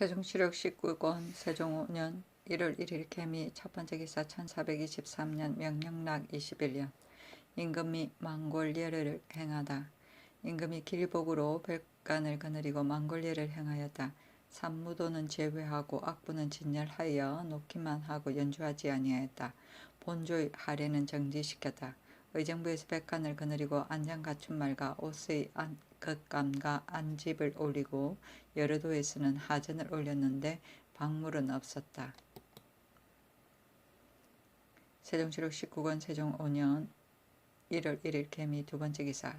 세종시력 19권 세종 5년 1월 1일 개미 첫번째 기사 1423년 명령락 21년 임금이 망골례를 행하다. 임금이 길복으로 백간을 거느리고 망골례를 행하였다. 산무도는 제외하고 악부는 진열하여 놓기만 하고 연주하지 아니하였다. 본조의 하례는 정지시켰다. 의정부에서 백간을 거느리고 안장 갖춘 말과 옷의 겉감과 안집을 올리고 여러 도에서는 하전을 올렸는데 박물은 없었다. 세종시록 19권 세종 5년 1월 1일 개미 두번째 기사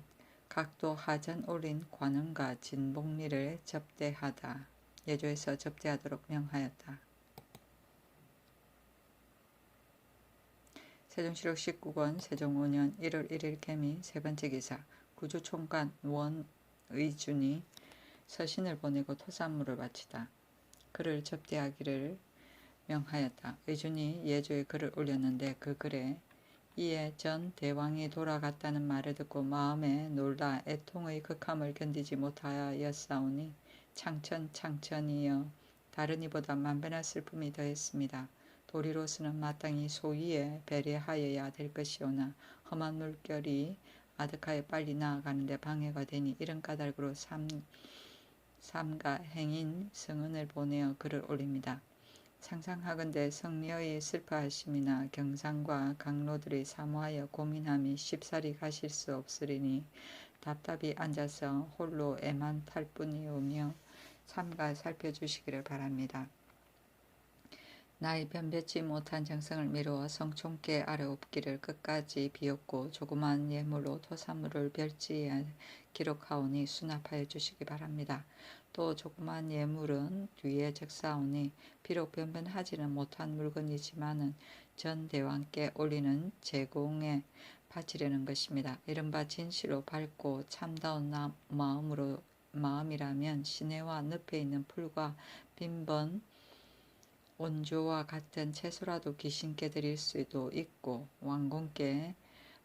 각도 하전 올린 관음과 진복리를 접대하다. 예조에서 접대하도록 명하였다. 세종시록 19권 세종 5년 1월 1일 개미 세번째 기사 구주총관 원의준이 서신을 보내고 토산물을 바치다. 그를 접대하기를 명하였다. 의준이 예조에 글을 올렸는데 그 글에 이에 전 대왕이 돌아갔다는 말을 듣고 마음에 놀라 애통의 극함을 견디지 못하였사오니 창천이여 다른 이보다 만배나 슬픔이 더했습니다. 도리로서는 마땅히 소위에 배려하여야 될 것이오나 험한 물결이 아득하여 빨리 나아가는데 방해가 되니 이런 까닭으로 삼가 행인 성은을 보내어 글을 올립니다. 상상하건대 성녀의 슬퍼하심이나 경상과 강로들의 사모하여 고민함이 쉽사리 가실 수 없으리니 답답히 앉아서 홀로 애만 탈 뿐이오며 삼가 살펴주시기를 바랍니다. 나의 변변치 못한 정성을 미루어 성총께 아뢰옵기를 끝까지 비었고 조그만 예물로 토산물을 별지에 기록하오니 수납하여 주시기 바랍니다. 또 조그만 예물은 뒤에 적사오니 비록 변변하지는 못한 물건이지만은 전 대왕께 올리는 제공에 바치려는 것입니다. 이른바 진실로 밝고 참다운 마음이라면 시내와 늪에 있는 풀과 빈번 온조와 같은 채소라도 귀신께 드릴 수도 있고 왕공께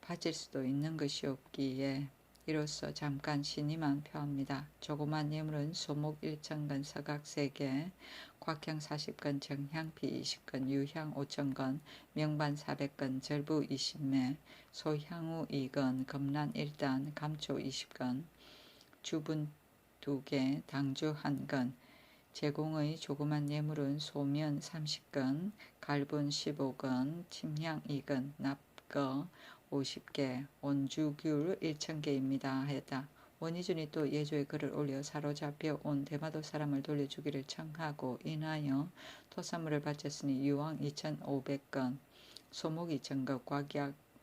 바칠 수도 있는 것이 없기에 이로써 잠깐 신의만 표합니다. 조그만 예물은 소목 1,000건, 서각 3개, 곽향 40건, 정향피 20건, 유향 5,000건, 명반 400건, 절부 20매, 소향우 2건, 금란 1단, 감초 20건, 주분 2개, 당주 1건, 제공의 조그만 예물은 소면 30건, 갈분 15건, 침향 2건, 납거 50개, 온주귤 1,000개입니다. 하였다. 원희준이 또 예조에 글을 올려 사로잡혀 온 대마도 사람을 돌려주기를 청하고 인하여 토산물을 바쳤으니 유황 2,500건, 소목 2,000건,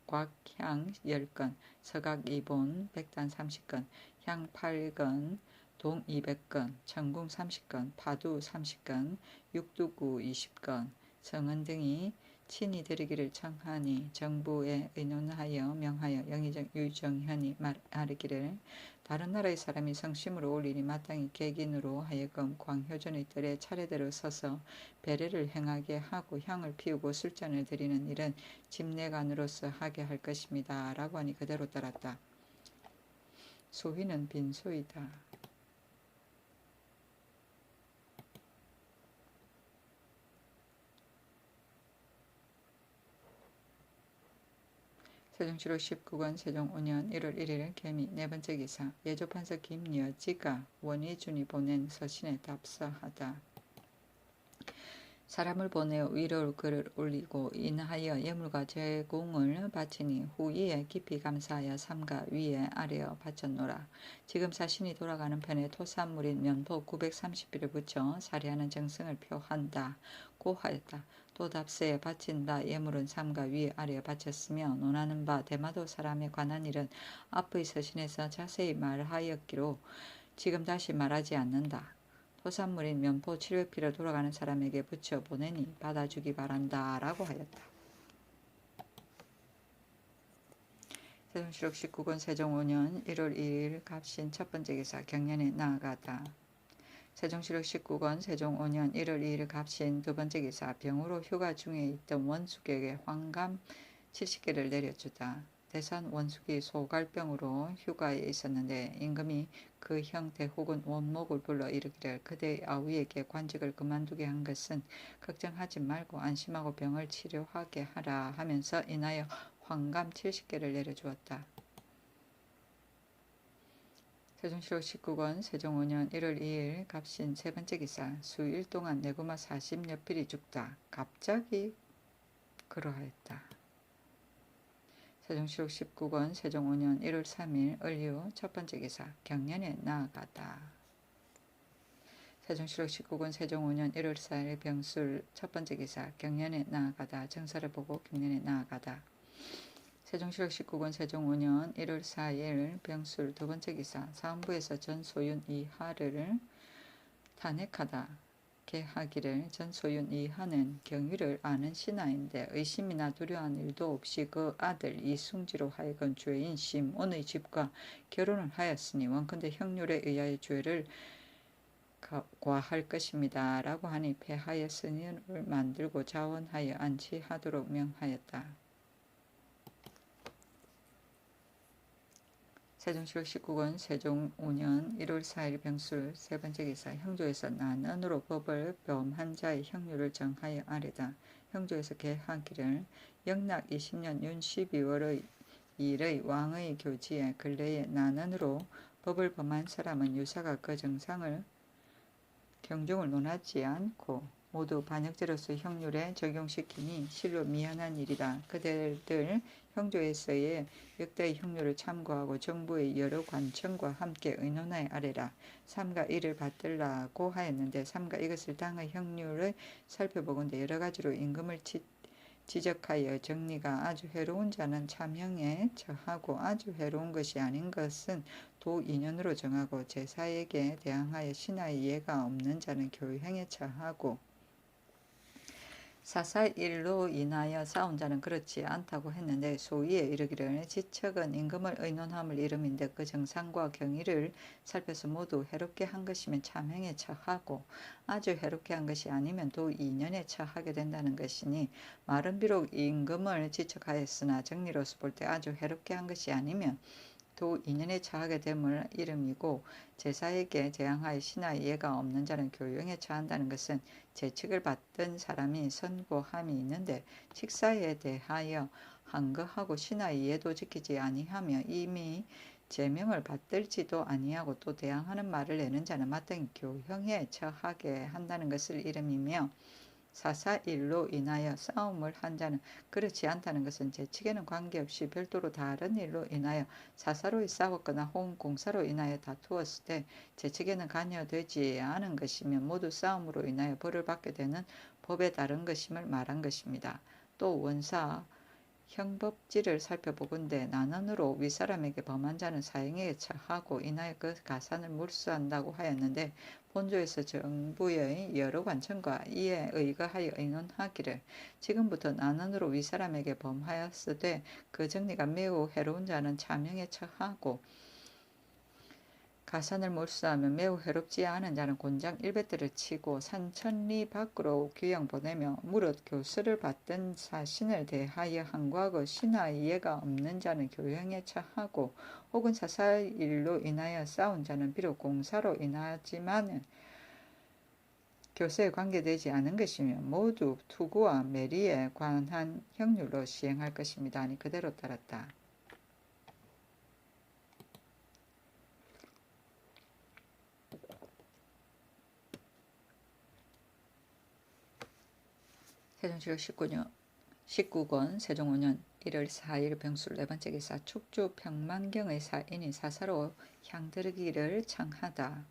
곽향 10건, 서각 2본, 백단 30건, 향 8건, 동 200건, 청궁 30건, 파두 30건, 육두구 20건, 성은 등이 친히 드리기를 청하니 정부에 의논하여 명하여 유정현이 말하기를 다른 나라의 사람이 성심으로 올리니 마땅히 객인으로 하여금 광효전의 뜰에 차례대로 서서 배례를 행하게 하고 향을 피우고 술잔을 드리는 일은 집내관으로서 하게 할 것입니다. 라고 하니 그대로 따랐다. 소위는 빈소이다. 세종시록 19권 세종 5년 1월 1일 개미 네번째 기사 예조판서 김여지가 원희준이 보낸 서신에 답서하다. 사람을 보내어 위로 글을 올리고 인하여 예물과 제공을 바치니 후이에 깊이 감사하여 삼가 위에 아래어 바쳤노라. 지금 자신이 돌아가는 편에 토산물인 면포 930비를 붙여 사례하는 정성을 표한다. 고 하였다. 또 답서에 바친다 예물은 삼가 위에 아래에 바쳤으며 논하는 바 대마도 사람에 관한 일은 앞의 서신에서 자세히 말하였기로 지금 다시 말하지 않는다. 토산물인 면포 700피를 돌아가는 사람에게 붙여 보내니 받아주기 바란다. 라고 하였다. 세종시록 19권 세종 5년 1월 2일 갑신 첫번째 기사 경년에 나아가다. 세종시록 19권 세종 5년 1월 2일 갑신 두번째 기사 병으로 휴가 중에 있던 원숙에게 황감 70개를 내려주다. 대산 원숙이 소갈병으로 휴가에 있었는데 임금이 그 형태 혹은 원목을 불러 이르기를 그대의 아우에게 관직을 그만두게 한 것은 걱정하지 말고 안심하고 병을 치료하게 하라 하면서 인하여 황감 70개를 내려주었다. 세종시록 19권 세종 5년 1월 2일 갑신 세 번째 기사. 수일 동안 내구마 40여필이 죽다. 갑자기 그러하였다. 세종시록 19권 세종 5년 1월 3일 을유 첫 번째 기사. 경련에 나아가다. 세종시록 19권 세종 5년 1월 4일 병술 첫 번째 기사. 경련에 나아가다. 정사를 보고 경련에 나아가다. 세종시록 19권 세종 5년 1월 4일 병술 두 번째 기사. 사헌부에서 전소윤 이하를 탄핵하다. 개하기를 전소윤 이하는 경위를 아는 신하인데 의심이나 두려워한 일도 없이 그 아들 이승지로 하여금 죄인 심온의 집과 결혼을 하였으니 원컨대 형률에 의하여 죄를 과할 것입니다. 라고 하니 폐하여 스님을 만들고 자원하여 안치하도록 명하였다. 세종시록 19권 세종 5년 1월 4일 병술 세 번째 기사. 형조에서 난언으로 법을 범한 자의 형률을 정하여 아뢰다. 형조에서 개하기를 영락 20년 윤 12월의 2일의 왕의 교지에 근래에 난언으로 법을 범한 사람은 유사가 그 정상을 경종을 논하지 않고 모두 반역죄로서 형률에 적용시키니 실로 미안한 일이다. 그들들 형조에서의 역대의 형률을 참고하고 정부의 여러 관청과 함께 의논하여 아뢰라. 삼가 이를 받들라고 하였는데 삼가 이것을 당의 형률을 살펴보건대 여러 가지로 임금을 지적하여 정리가 아주 해로운 자는 참형에 처하고 아주 해로운 것이 아닌 것은 도 2년으로 정하고 제사에게 대항하여 신하의 이해가 없는 자는 교형에 처하고 사사일로 인하여 싸운 자는 그렇지 않다고 했는데 소위에 이르기를 지척은 임금을 의논함을 이름인데 그 정상과 경위를 살펴서 모두 해롭게 한 것이면 참행에 처하고 아주 해롭게 한 것이 아니면 도 2년에 처하게 된다는 것이니 말은 비록 임금을 지척하였으나 정리로서 볼 때 아주 해롭게 한 것이 아니면 도 2년에 처하게 됨을 이름이고 제사에게 재앙하여 신하의 이해가 없는 자는 교용에 처한다는 것은 재칙을 받던 사람이 선고함이 있는데 식사에 대하여 한거하고 신하의 이해도 지키지 아니하며 이미 제명을 받들지도 아니하고 또 대항하는 말을 내는 자는 마땅히 교형에 처하게 한다는 것을 이름이며 사사일로 인하여 싸움을 한 자는 그렇지 않다는 것은 재측에는 관계없이 별도로 다른 일로 인하여 사사로이 싸웠거나 혹은 공사로 인하여 다투었을 때 재측에는 관여되지 않은 것이면 모두 싸움으로 인하여 벌을 받게 되는 법에 따른 것임을 말한 것입니다. 또 원사 형법지를 살펴보건대 난언으로 윗사람에게 범한 자는 사형에 처하고 인하여 그 가산을 몰수한다고 하였는데 본조에서 정부의 여러 관청과 이에 의거하여 의논하기를 지금부터 난언으로 윗사람에게 범하였으되 그 정리가 매우 해로운 자는 참형에 처하고 가산을 몰수하면 매우 해롭지 않은 자는 곤장 100대를 치고 산천리 밖으로 귀양 보내며 무릇 교수를 받던 사신을 대하여 항구하고 신하의 이해가 없는 자는 교형에 처하고 혹은 사사일로 인하여 싸운 자는 비록 공사로 인하지만은 교세에 관계되지 않은 것이며 모두 투구와 매리에 관한 형률로 시행할 것입니다. 아니 그대로 따랐다. 세종시록 19권 세종 5년 1월 4일 병술 네 번째 기사. 축주 평만경의 사인이 사사로 향들기를 청하다.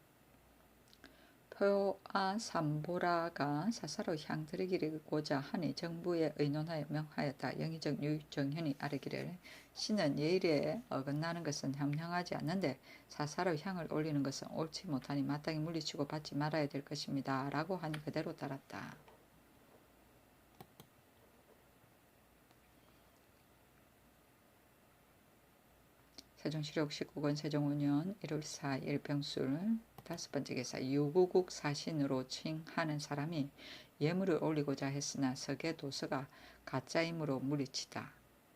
표아 삼보라가 사사로 향들기고자 하니 정부에 의논하여 명하였다. 영의정 유정현이 아뢰기를 신은 예의에 어긋나는 것은 협량하지 않는데 사사로 향을 올리는 것은 옳지 못하니 마땅히 물리치고 받지 말아야 될 것입니다. 라고 하니 그대로 따랐다. 세종시록 19권 세종 5년 1월 4일 병술 다섯 번째 기사. 유구국 사신으로 칭하는 사람이 예물을 올리고자 했으나 석의 도서가 가짜임으로 물리치다.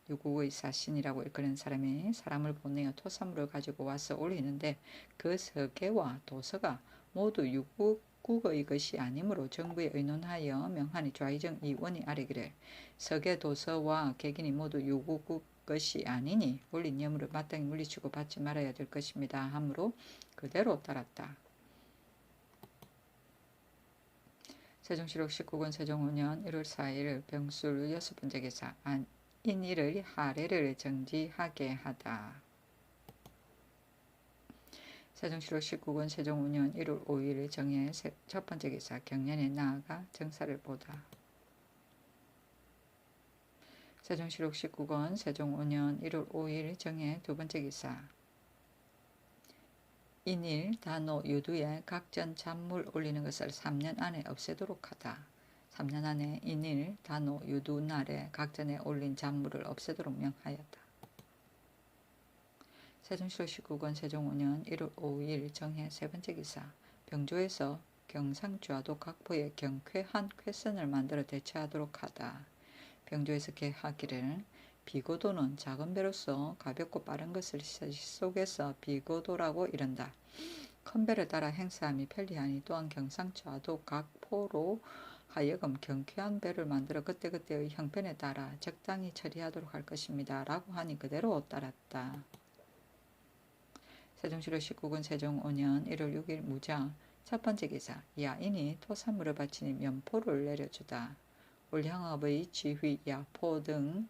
유국의 사신이라고 일컫는 사람이 사람을 보내어 토사물을 가지고 와서 올리는데 그 서계와 도서가 모두 유국의 것이 아니므로 정부에 의논하여 명하니 좌의정 이원이 아뢰기를 서계 도서와 객인이 모두 유국 것이 아니니 올린 예물을 마땅히 물리치고 받지 말아야 될 것입니다 하므로 그대로 따랐다. 세종시록 19권 세종 5년 1월 4일 병술 6번째 기사 인일의 하례를 정지하게 하다. 세종시록 19권 세종 5년 1월 5일 정해 첫 번째 기사 경년에 나아가 정사를 보다. 세종시록 19권 세종 5년 1월 5일 정해 두 번째 기사 인일 단오 유두에 각전 잔물 올리는 것을 3년 안에 없애도록 하다. 3년 안에 인일 단오 유두 날에 각전에 올린 잔물을 없애도록 명하였다. 세종시록 19권 세종 5년 1월 5일 정해 세 번째 기사 병조에서 경상주하도 각포에 경쾌한 쾌선을 만들어 대체하도록 하다. 병조에서 계하기를 비고도는 작은 배로서 가볍고 빠른 것을 시속에서 비고도라고 이른다. 큰 배를 따라 행사함이 편리하니 또한 경상주하도 각포로 하여금 경쾌한 배를 만들어 그때그때의 형편에 따라 적당히 처리하도록 할 것입니다. 라고 하니 그대로 따랐다. 세종시록 19권 세종 5년 1월 6일 무자 첫 번째 기사 야인이 토산물을 바치니 면포를 내려주다. 올향업의 지휘 야포 등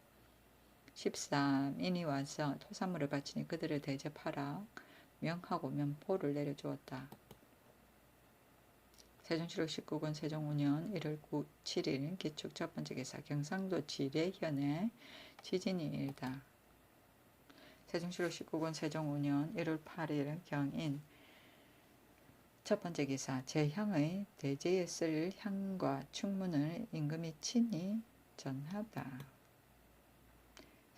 13인이 와서 토산물을 바치니 그들을 대접하라 명하고 면포를 내려주었다. 세종시록 19권 세종 5년 1월 7일 기축 첫 번째 기사 경상도 지례현에 지진이 일다. 세종시록 19권 세종 5년 1월 8일 경인 첫 번째 기사 제향의 대제에 쓸 향과 충문을 임금이 친히 전하다.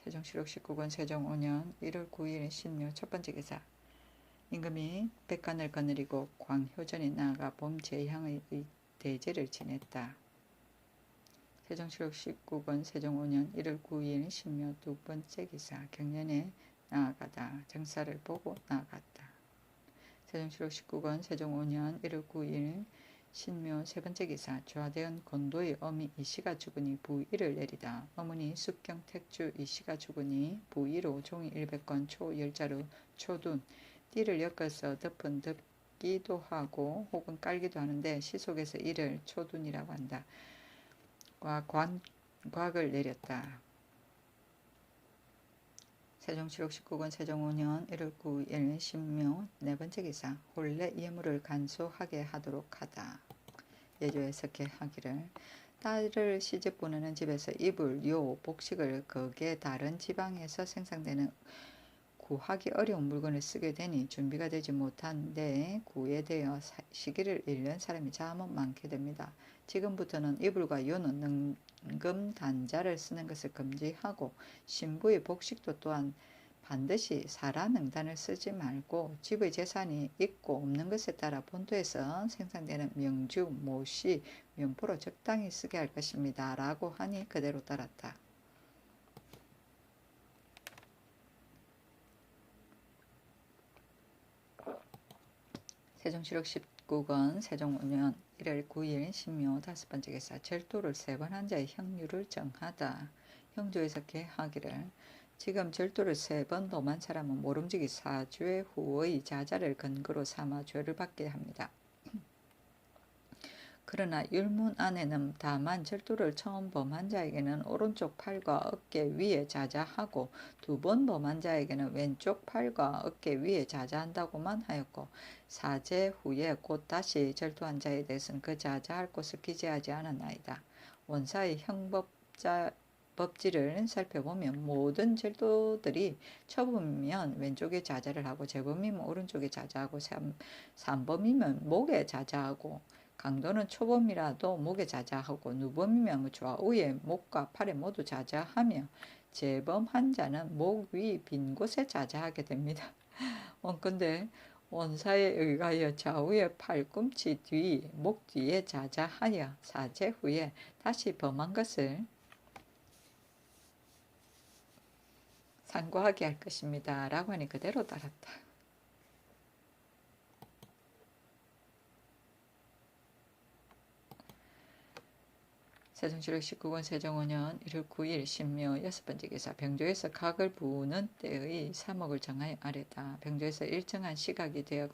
세종시록 19권 세종 5년 1월 9일 신묘 첫 번째 기사 임금이 백간을 거느리고 광효전에 나아가 봄 제향의 대제를 지냈다. 세종시록 19권 세종 5년 1월 9일 신묘 두 번째 기사 경년에 나아가다 정사를 보고 나아갔다. 세종시록 19권 세종 5년 1월 9일 신묘 세 번째 기사 조하대원 곤도의 어미 이씨가 죽으니 부의를 내리다. 어머니 숙경 택주 이씨가 죽으니 부의로 종이 100권 초 10자루 초둔 띠를 엮어서 덮은 덮기도 하고 혹은 깔기도 하는데 시속에서 이를 초둔이라고 한다. 곽을 내렸다. 세종시록 19권 세종 5년 1월 9일 신묘 네 번째 기사 혼례 예물을 간소하게 하도록 하다. 예조에서 계하기를 딸을 시집 보내는 집에서 입을 요 복식을 거기에 다른 지방에서 생산되는 구하기 어려운 물건을 쓰게 되니 준비가 되지 못한 데 구에 대여 시기를 잃는 사람이 잠은 많게 됩니다. 지금부터는 이불과 요는 능금 단자를 쓰는 것을 금지하고 신부의 복식도 또한 반드시 사라능단을 쓰지 말고 집의 재산이 있고 없는 것에 따라 본토에서 생산되는 명주, 모시, 면포로 적당히 쓰게 할 것입니다. 라고 하니 그대로 따랐다. 세종시록 19권 세종 5년 1월 9일 신묘 다섯 번째 기사 절도를 3번 한 자의 형률을 정하다. 형조에서 계하기를 지금 절도를 3번 범한 사람은 모름지기 4죄 후의 자자를 근거로 삼아 죄를 받게 합니다. 그러나 율문 안에는 다만 절도를 처음 범한 자에게는 오른쪽 팔과 어깨 위에 자자하고 2번 범한 자에게는 왼쪽 팔과 어깨 위에 자자한다고만 하였고 4제 후에 곧 다시 절도한 자에 대해서는 그 자자할 곳을 기재하지 않았나이다. 원사의 법지를 살펴보면 모든 절도들이 초범이면 왼쪽에 자자를 하고 재범이면 오른쪽에 자자하고 3범이면 목에 자자하고 강도는 초범이라도 목에 자자하고 누범이면 좌우에 목과 팔에 모두 자자하며 재범한 자는 목 위 빈 곳에 자자하게 됩니다. 근데 원사에 의하여 좌우의 팔꿈치 뒤, 목 뒤에 자자하여 4제 후에 다시 범한 것을 상고하게 할 것입니다. 라고 하니 그대로 따랐다. 세종시록 19권 세종 5년 1월 9일 신묘 여섯 번째 기사 병조에서 각을 부는 때의 사목을 정하여 아래다. 병조에서 일정한 시각이 되어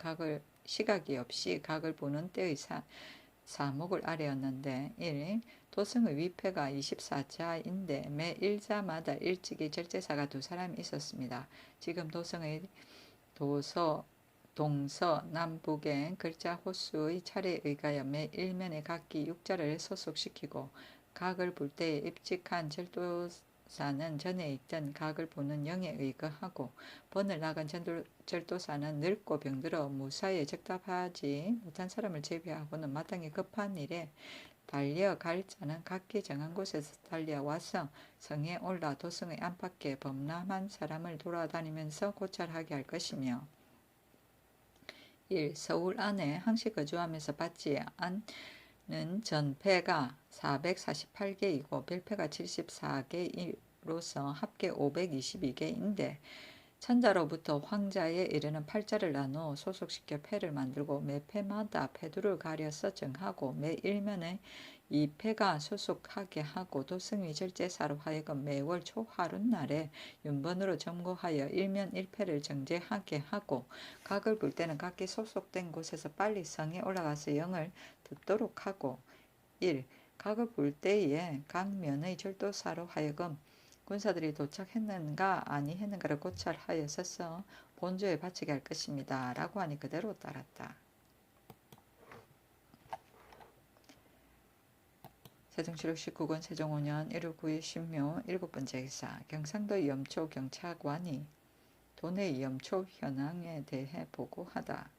시각이 없이 각을 부는 때의 사목을 아래였는데 1. 도성의 위패가 24자인데 매 일자마다 일찍이 절제사가 두 사람이 있었습니다. 지금 도성의 동서 남북의 글자 호수의 차례에 의하여 매 일면에 각기 6자를 소속시키고 각을 볼 때에 입직한 절도사는 전에 있던 각을 보는 영에 의거하고 번을 나간 절도사는 늙고 병들어 무사에 적답하지 못한 사람을 제외하고는 마땅히 급한 일에 달려갈 자는 각기 정한 곳에서 달려와서 성에 올라 도성의 안팎에 범람한 사람을 돌아다니면서 고찰하게 할 것이며 1. 서울 안에 항시 거주하면서 받지 않는 전패가 448개이고 별패가 74개로서 합계 522개인데 천자로부터 황자에 이르는 8자를 나누어 소속시켜 패를 만들고 매 패마다 패두를 가려서 정하고 매 일면에 이 패가 소속하게 하고 도승위 절제사로 하여금 매월 초하룻날에 윤번으로 점거하여 일면 1패를 정제하게 하고 각을 볼 때는 각기 소속된 곳에서 빨리 성에 올라가서 영을 듣도록 하고 1. 각을 볼 때에 각 면의 절도사로 하여금 군사들이 도착했는가 아니했는가를 고찰하여서서 본조에 바치게 할 것입니다. 라고 하니 그대로 따랐다. 세종시록 19권 세종 5년 1월 9일 신묘 7번째 기사 경상도 염초 경찰관이 도내 염초 현황에 대해 보고하다.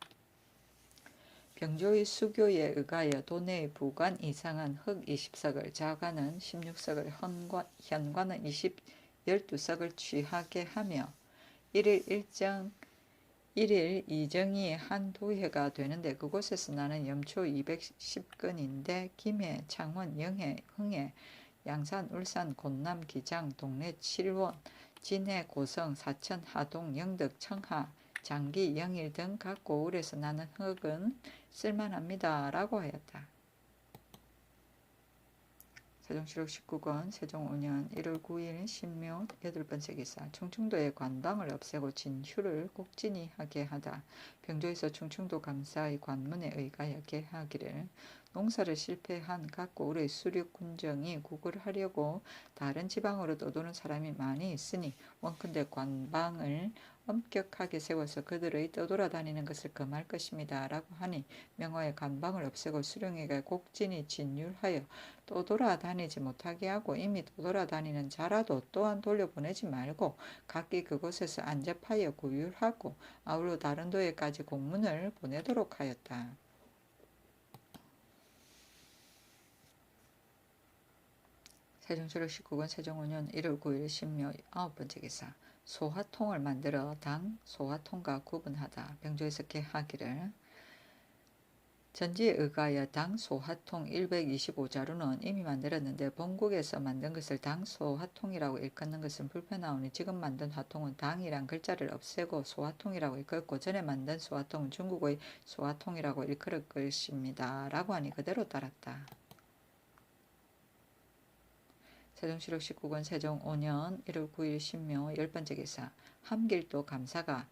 병조의 수교에 의하여 도내의 부관 이상은 흙 20석을, 자관은 16석을, 현관은 12석을 취하게 하며 1일 이정이 한 도회가 되는데 그곳에서 나는 염초 210근인데 김해, 창원, 영해, 흥해, 양산, 울산, 곤남, 기장, 동래, 칠원, 진해, 고성, 사천, 하동, 영덕, 청하, 장기, 영일 등 각 고을에서 나는 흙은 쓸만합니다. 라고 하였다. 세종시록 19권 세종 5년 1월 9일 신묘 8번째 기사 충청도의 관방을 없애고 진휴를 곡진히 하게 하다. 병조에서 충청도 감사의 관문에 의하여 개하기를 농사를 실패한 각 고을의 수륙 군정이 국을 하려고 다른 지방으로 떠도는 사람이 많이 있으니 원컨대 관방을 엄격하게 세워서 그들의 떠돌아다니는 것을 금할 것입니다. 라고 하니 명화의 관방을 없애고 수령에게 곡진히 진율하여 떠돌아다니지 못하게 하고 이미 떠돌아다니는 자라도 또한 돌려보내지 말고 각기 그곳에서 안접하여 구휼하고 아울러 다른 도에까지 공문을 보내도록 하였다. 세종시록 19권 세종 5년 1월 9일 신묘 9번째 기사 소화통을 만들어 당 소화통과 구분하다. 병조에서 개하기를 전지에 의하여 당 소화통 125자루는 이미 만들었는데 본국에서 만든 것을 당 소화통이라고 일컫는 것은 불편하오니 지금 만든 화통은 당이란 글자를 없애고 소화통이라고 일컫고 전에 만든 소화통은 중국의 소화통이라고 일컬을 것입니다. 라고 하니 그대로 따랐다. 세종시록 19권 세종 5년 1월 9일 신묘 10번째 기사 함길도 감사가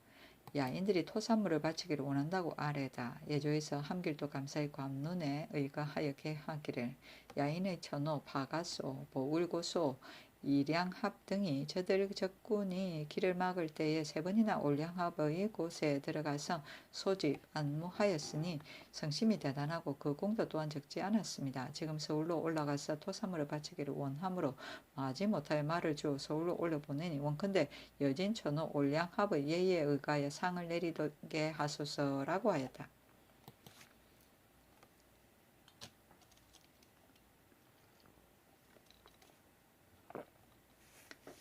야인들이 토산물을 바치기를 원한다고 아래다. 예조에서 함길도 감사의 관문에 의거하여 개하기를 야인의 천호, 파가소, 보울고소, 이량합 등이 저들 적군이 길을 막을 때에 세 번이나 올량합의 곳에 들어가서 소집, 안무하였으니 성심이 대단하고 그 공도 또한 적지 않았습니다. 지금 서울로 올라가서 토산물을 바치기를 원하므로 마지 못하여 말을 주어 서울로 올려보내니 원컨대 여진 천호 올량합의 예의에 의하여 상을 내리게 하소서라고 하였다.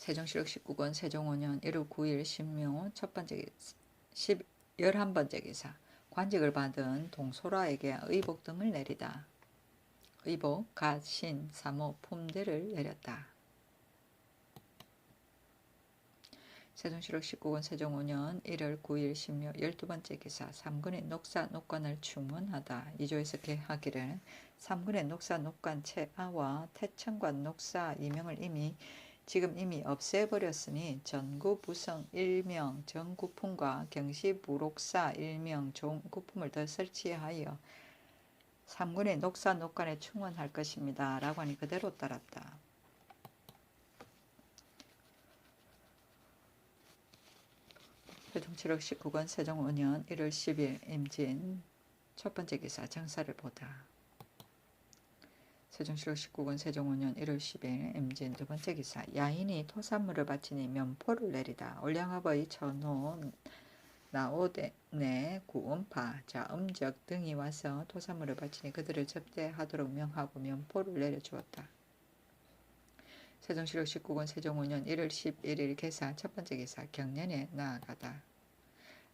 세종시록 19권 세종 5년 1월 9일 신묘 11번째 기사 관직을 받은 동소라에게 의복 등을 내리다. 의복, 갓, 신, 사모, 품대를 내렸다. 세종시록 19권 세종 5년 1월 9일 신묘 12번째 기사 3군의 녹사 녹관을 충문하다. 2조에서 개하기를 3군의 녹사 녹관 채아와 태천관 녹사 이명을 지금 이미 없애버렸으니 전구 부성 일명 정구품과 경시 무록사 일명 종구품을 더 설치하여 3군의 녹사 녹관에 충원할 것입니다. 라고 하니 그대로 따랐다. 세종시록 19권 세종 5년 1월 10일 임진 첫 번째 기사 정사를 보다. 세종시록 19권 세종 5년 1월 10일 임진 두 번째 기사 야인이 토산물을 바치니 면포를 내리다. 올량아버의 천호 나오네 구음파 자 음적 등이 와서 토산물을 바치니 그들을 접대하도록 명하고 면포를 내려주었다. 세종시록 19권 세종 5년 1월 11일 개사 첫 번째 기사 경년에 나아가다.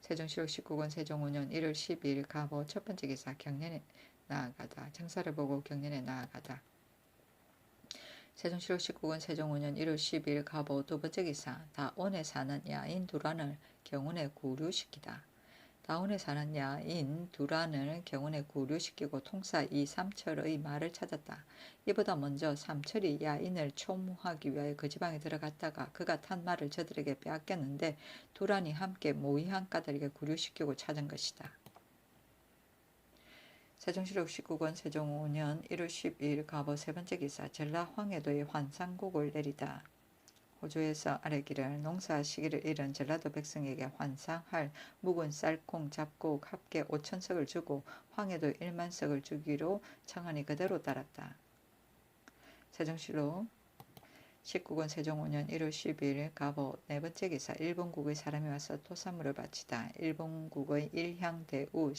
세종시록 19권 세종 5년 1월 12일 가보 첫 번째 기사 경년에 나아가다. 정사를 보고 경년에 나아가다. 세종시록 19권 세종 5년 1월 12일 가보 두 번째 기사 다온에 사는 야인 두란을 경운에 구류시키다. 다온에 사는 야인 두란을 경운에 구류시키고 통사 이 삼철의 말을 찾았다. 이보다 먼저 삼철이 야인을 초무하기 위하여 그 지방에 들어갔다가 그가 탄 말을 저들에게 빼앗겼는데 두란이 함께 모의한 까닭에 구류시키고 찾은 것이다. 세종시록 19권 세종 5년 1월 12일 가보 세 번째 기사 전라 황해도의 환상곡을 내리다. 호주에서 아래기를 농사 시기를 잃은 전라도 백성에게 환상할 묵은 쌀콩 잡곡 합계 5,000석을 주고 황해도 1만석을 주기로 청하니 그대로 따랐다. 세종시록 19권 세종 5년 1월 12일 가보 네 번째 기사 일본국의 사람이 와서 토산물을 바치다. 일본국의 일향대우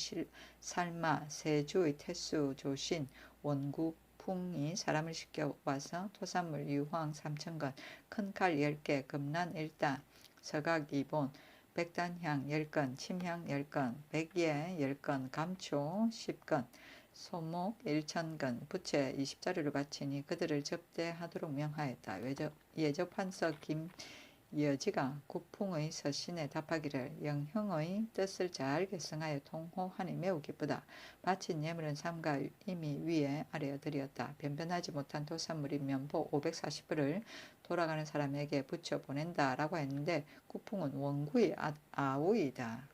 살마 세주의 태수 조신 원국 풍이 사람을 시켜와서 토산물 유황 3,000건, 큰 칼 10개, 금란 1단, 서각 2본, 백단향 10건, 침향 10건, 백예 10건, 감초 10건, 소목 1,000건, 부채 20자루를 바치니 그들을 접대하도록 명하였다. 예접한서 김여지가 국풍의 서신에 답하기를 영형의 뜻을 잘 계승하여 통호하니 매우 기쁘다. 바친 예물은 삼가 이미 위에 아래어 드렸다. 변변하지 못한 도산물인 면보 540불을 돌아가는 사람에게 붙여 보낸다 라고 했는데 국풍은 원구의 아우이다.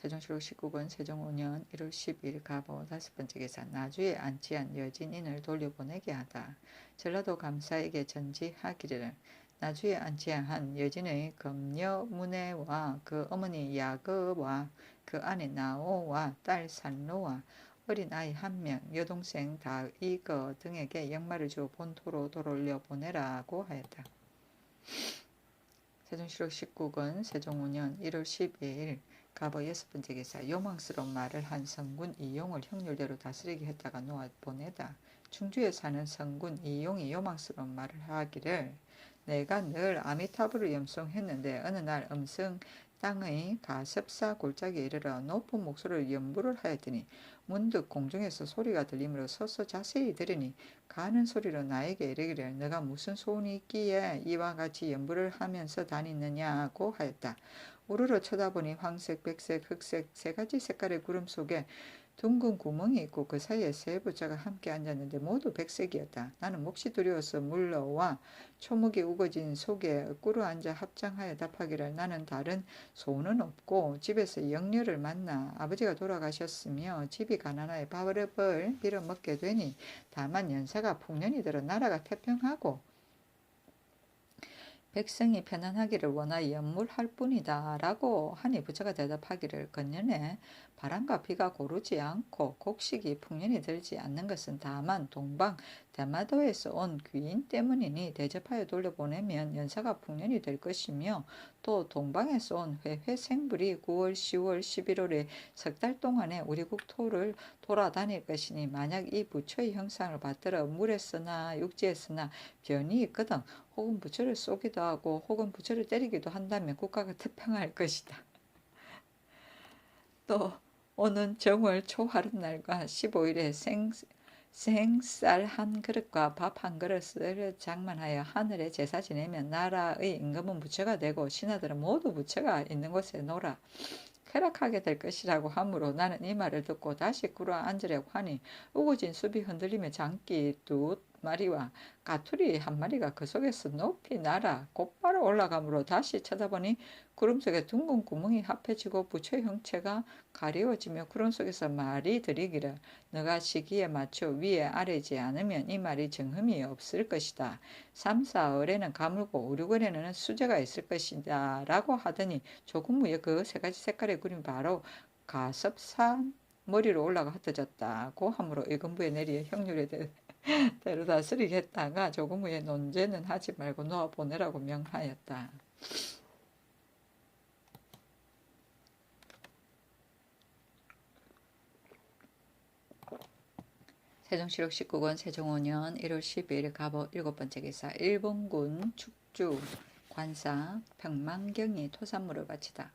세종시록 19권 세종 5년 1월 10일 가보 다섯 번째 기사 나주에 안치한 여진인을 돌려보내게 하다. 전라도 감사에게 전지하기를 나주에 안치한 여진의 검녀 문혜와 그 어머니 야거와 그 아내 나오와 딸 산로와 어린 아이 1명 여동생 다이거 등에게 영마를 주어 본토로 돌려보내라고 하였다. 세종시록 19권 세종 5년 1월 12일 가보 여섯 번째 기사 요망스러운 말을 한 성군 이용을 형률대로 다스리게 했다가 놓아 보내다. 충주에 사는 성군 이용이 요망스러운 말을 하기를 내가 늘 아미타불을 염송했는데 어느 날 음성 땅의 가섭사 골짜기에 이르러 높은 목소리로 연부를 하였더니 문득 공중에서 소리가 들리므로 서서 자세히 들으니 가는 소리로 나에게 이르기를 너가 무슨 소원이 있기에 이와 같이 연부를 하면서 다니느냐고 하였다. 우르르 쳐다보니 황색, 백색, 흑색 세 가지 색깔의 구름 속에 둥근 구멍이 있고 그 사이에 세 부자가 함께 앉았는데 모두 백색이었다. 나는 몹시 두려워서 물러와 초목이 우거진 속에 꿇어 앉아 합장하여 답하기를 나는 다른 소원은 없고 집에서 영녀를 만나 아버지가 돌아가셨으며 집이 가난하여 밥을 빌어 먹게 되니 다만 연세가 풍년이 들어 나라가 태평하고 백성이 편안하기를 원하여 연물할 뿐이다 라고 하니 부처가 대답하기를 건년에 바람과 비가 고르지 않고 곡식이 풍년이 들지 않는 것은 다만 동방 대마도에서 온 귀인 때문이니 대접하여 돌려보내면 연사가 풍년이 될 것이며 또 동방에서 온 회회생불이 9월 10월 11월에 석 달 동안에 우리 국토를 돌아다닐 것이니 만약 이 부처의 형상을 받들어 물에서나 육지에서나 변이 있거든 혹은 부처를 쏘기도 하고 혹은 부처를 때리기도 한다면 국가가 태평할 것이다. 또 오는 정월 초하룻날과 15일에 생쌀 한 그릇과 밥 한 그릇을 장만하여 하늘에 제사 지내면 나라의 임금은 부처가 되고 신하들은 모두 부처가 있는 곳에 놀아 쾌락하게 될 것이라고 하므로 나는 이 말을 듣고 다시 꿇어 앉으려고 하니 우거진 숲이 흔들리며 장기 두 마리와 까투리 한 마리가 그 속에서 높이 날아 곧바로 올라가므로 다시 쳐다보니 구름 속에 둥근 구멍이 합해지고 부처의 형체가 가리워지며 구름 속에서 말이 들이기를 너가 시기에 맞춰 위에 아래지 않으면 이 말이 정흠이 없을 것이다. 3, 4월에는 가물고 5, 6월에는 수제가 있을 것이다 라고 하더니 조금 후에 그 세 가지 색깔의 구름이 바로 가섭산 머리로 올라가 흩어졌다고 하므로 일금부에 내리 형률에 대로 다스리게 했다가 조금 후에 논제는 하지 말고 놓아보내라고 명하였다. 세종시록 19권 세종 5년 1월 12일 갑오 7번째 기사 일본군 축주 관사 평만경이 토산물을 바치다.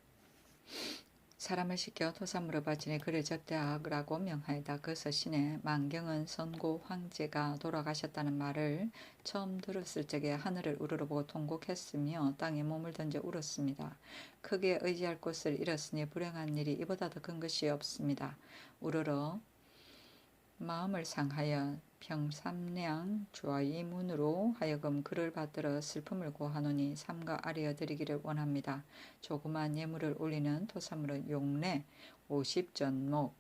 사람을 시켜 토산물을 바치니 그를 접대하라고 명하였다. 그래서 신에 만경은 선고 황제가 돌아가셨다는 말을 처음 들었을 적에 하늘을 우러러보고 통곡했으며 땅에 몸을 던져 울었습니다. 크게 의지할 곳을 잃었으니 불행한 일이 이보다 더 큰 것이 없습니다. 우러러 마음을 상하여 평삼량 좌이문으로 하여금 그를 받들어 슬픔을 고하노니 삼가 아뢰어 드리기를 원합니다. 조그만 예물을 올리는 토사물은 용례 50전목,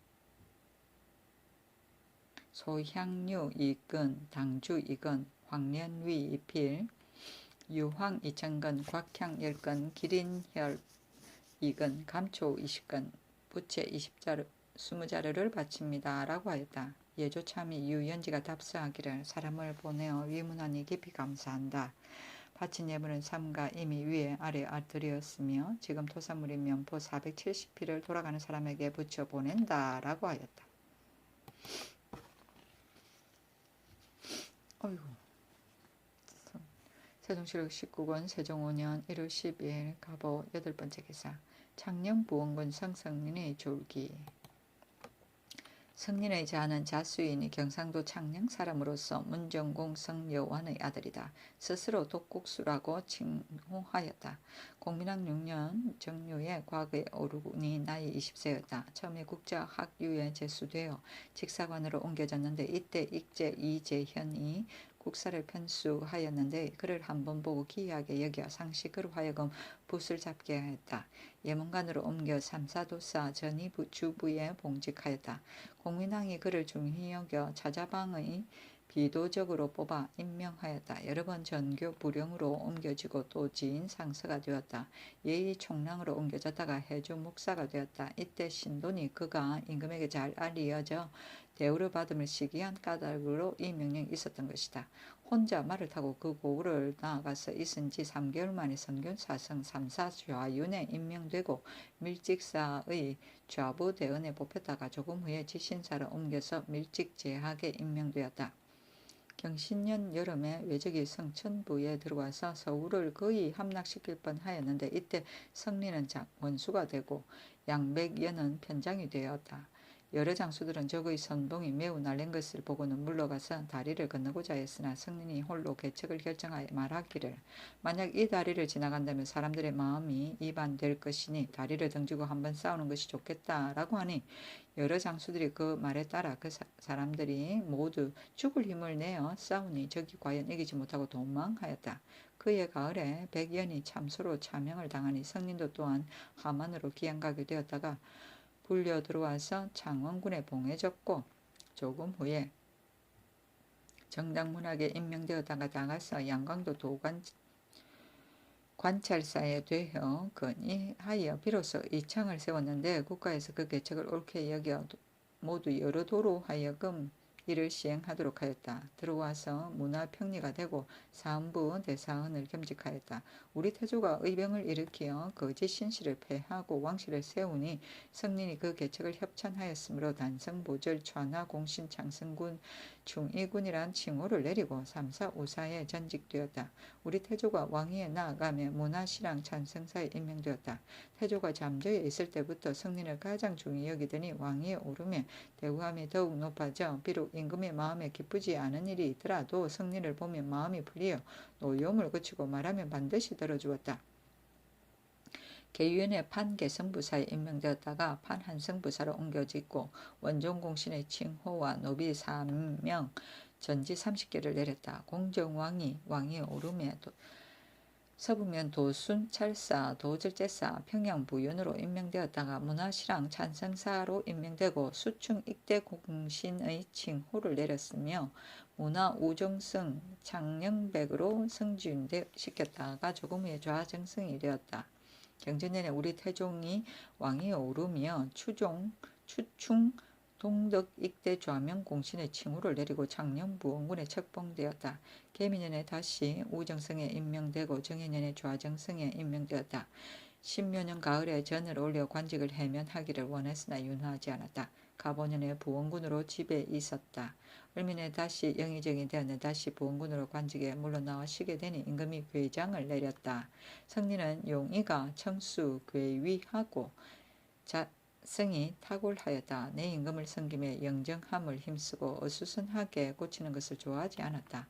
소향류 2근, 당주 2근, 황련위 2필, 유황 2,000근, 곽향 10근, 기린혈 2근, 감초 20근, 부채 20자루, 20자루를 바칩니다. 라고 하였다. 예조참이 유연지가 답사하기를 사람을 보내어 위문하니 깊이 감사한다. 바친 예물은 삼가 이미 위에 아래 드렸으며 지금 토사물이 면포 470피를 돌아가는 사람에게 붙여 보낸다. 라고 하였다. 어이구. 세종시록 19권 세종 5년 1월 12일 갑오 8번째 기사 창녕부원군 성성린의 졸기. 성린의 자는 자수인이 경상도 창녕 사람으로서 문정공 성여완의 아들이다. 스스로 독국수라고 칭호하였다. 공민왕 6년 정묘에 과거에 오르니 나이 20세였다. 처음에 국자학유에 제수되어 직사관으로 옮겨졌는데 이때 익제 이재현이 국사를 편수하였는데 그를 한번 보고 기이하게 여겨 상식으로 하여금 붓을 잡게 하였다. 예문관으로 옮겨 삼사도사 전이 주부에 봉직하였다. 공민왕이 그를 중히 여겨 차자방의 비도적으로 뽑아 임명하였다. 여러 번 전교 부령으로 옮겨지고 또 지인 상서가 되었다. 예의 총랑으로 옮겨졌다가 해주 목사가 되었다. 이때 신돈이 그가 임금에게 잘 알리어져 대우를 받음을 시기한 까닭으로 이 명령이 있었던 것이다. 혼자 말을 타고 그 고을을 나아가서 있은 지 3개월 만에 선균사성 3사 좌윤에 임명되고 밀직사의 좌부대원에 뽑혔다가 조금 후에 지신사를 옮겨서 밀직제학에 임명되었다. 경신년 여름에 외적이 성천부에 들어와서 서울을 거의 함락시킬 뻔하였는데 이때 성리는 원수가 되고 양백연은 편장이 되었다. 여러 장수들은 적의 선봉이 매우 날린 것을 보고는 물러가서 다리를 건너고자 했으나 성린이 홀로 계책을 결정하여 말하기를 만약 이 다리를 지나간다면 사람들의 마음이 이반될 것이니 다리를 등지고 한번 싸우는 것이 좋겠다라고 하니 여러 장수들이 그 말에 따라 그 사람들이 모두 죽을 힘을 내어 싸우니 적이 과연 이기지 못하고 도망하였다. 그의 가을에 백연이 참소로 차명을 당하니 성린도 또한 하만으로 기양가게 되었다가 불려 들어와서 창원군에 봉해졌고 조금 후에 정당문학에 임명되었다가 나가서 양광도 도관 관찰사에 되어 건의하여 비로소 이청을 세웠는데 국가에서 그 계책을 옳게 여겨 모두 여러 도로 하여금 이를 시행하도록 하였다. 들어와서 문화평리가 되고 사헌부 대사헌을 겸직하였다. 우리 태조가 의병을 일으키어 거짓 신실을 폐하고 왕실을 세우니 성린이 그 계책을 협찬하였으므로 단성보절 좌나 공신 창성군 중이군이란 칭호를 내리고 3사 5사에 전직되었다. 우리 태조가 왕위에 나아가며 문화시랑 찬성사에 임명되었다. 태조가 잠재해 있을 때부터 승리를 가장 중히 여기더니 왕위에 오르며 대우함이 더욱 높아져 비록 임금의 마음에 기쁘지 않은 일이 있더라도 승리를 보면 마음이 풀리어 노여움을 그치고 말하면 반드시 들어주었다. 계위원회 판계성부사에 임명되었다가 판한성부사로 옮겨짓고 원종공신의 칭호와 노비 3명 전지 30개를 내렸다. 공정왕이 왕위에 오르며 서부면 도순 찰사 도절제사 평양부윤으로 임명되었다가 문화실황 찬성사로 임명되고 수충 익대 공신의 칭호를 내렸으며 문화 우정성 창녕백으로 승진시켰다가 조금 후에 좌정성이 되었다. 경전년에 우리 태종이 왕위에 오르며 추충 동덕 익대 좌명 공신의 칭호를 내리고 창녕부 원군에 책봉되었다. 계민년에 다시 우정성에 임명되고 정해년에 좌정성에 임명되었다. 신묘년 가을에 전을 올려 관직을 해면하기를 원했으나 윤화하지 않았다. 가보년에 부원군으로 집에 있었다. 을민에 다시 영의정이 되었는데 다시 부원군으로 관직에 물러나와 쉬게 되니 임금이 괴장을 내렸다. 성리는 용의가 청수 괴위하고 성이 탁월하였다. 내 임금을 섬김에 영정함을 힘쓰고 어수선하게 고치는 것을 좋아하지 않았다.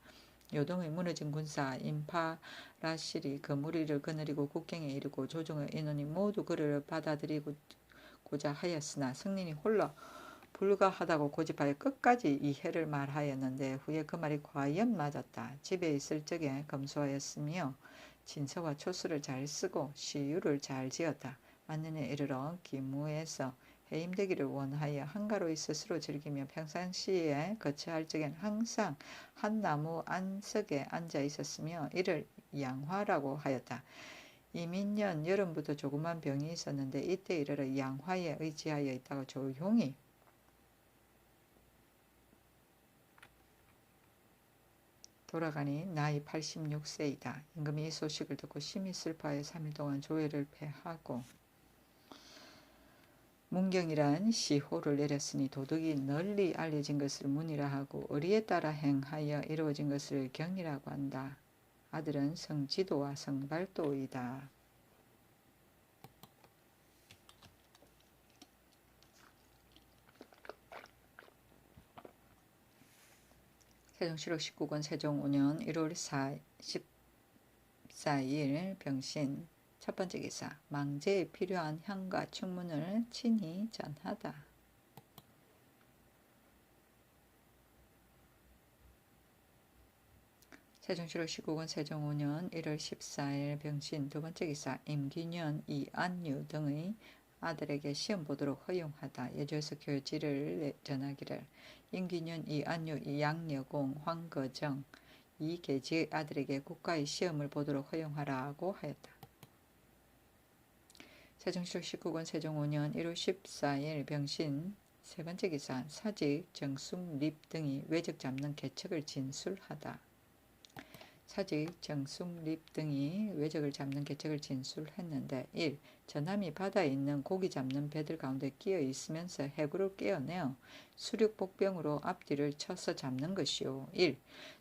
요동의 무너진 군사 임파라실이 그 무리를 거느리고 국경에 이르고 조정의 인원이 모두 그를 받아들이고자 하였으나 성린이 홀로 불가하다고 고집하여 끝까지 이해를 말하였는데 후에 그 말이 과연 맞았다. 집에 있을 적에 검소하였으며 진서와 초수를 잘 쓰고 시유를 잘 지었다. 만년에 이르러 기무에서 해임되기를 원하여 한가로이 스스로 즐기며 평상시에 거처할 적엔 항상 한 나무 안석에 앉아 있었으며 이를 양화라고 하였다. 이민년 여름부터 조그만 병이 있었는데 이때 이르러 양화에 의지하여 있다가 조용히 돌아가니 나이 86세이다. 임금이 이 소식을 듣고 심히 슬퍼하여 3일 동안 조회를 폐하고 문경이란 시호를 내렸으니 도덕이 널리 알려진 것을 문이라 하고 의리에 따라 행하여 이루어진 것을 경이라고 한다. 아들은 성지도와 성발도이다. 세종시록 19권 세종 5년 1월 14일 병신 첫 번째 기사, 망제에 필요한 향과 충문을 친히 전하다. 세종시록 19권 세종 5년 1월 14일 병신 두 번째 기사, 임기년, 이안유 등의 아들에게 시험 보도록 허용하다. 예조에서 교지를 전하기를 임기년, 이안유, 이양여공, 황거정, 이계지의 아들에게 국가의 시험을 보도록 허용하라고 하였다. 세종시록 19권 세종 5년 1월 14일 병신 세 번째 기사, 사직, 정숙, 립 등이 외적 잡는 계책을 진술하다. 사직, 정숙, 립 등이 외적을 잡는 계책을 진술했는데 1. 전함이 바다에 있는 고기 잡는 배들 가운데 끼어 있으면서 해구를 깨어내어 수륙복병으로 앞뒤를 쳐서 잡는 것이요. 1.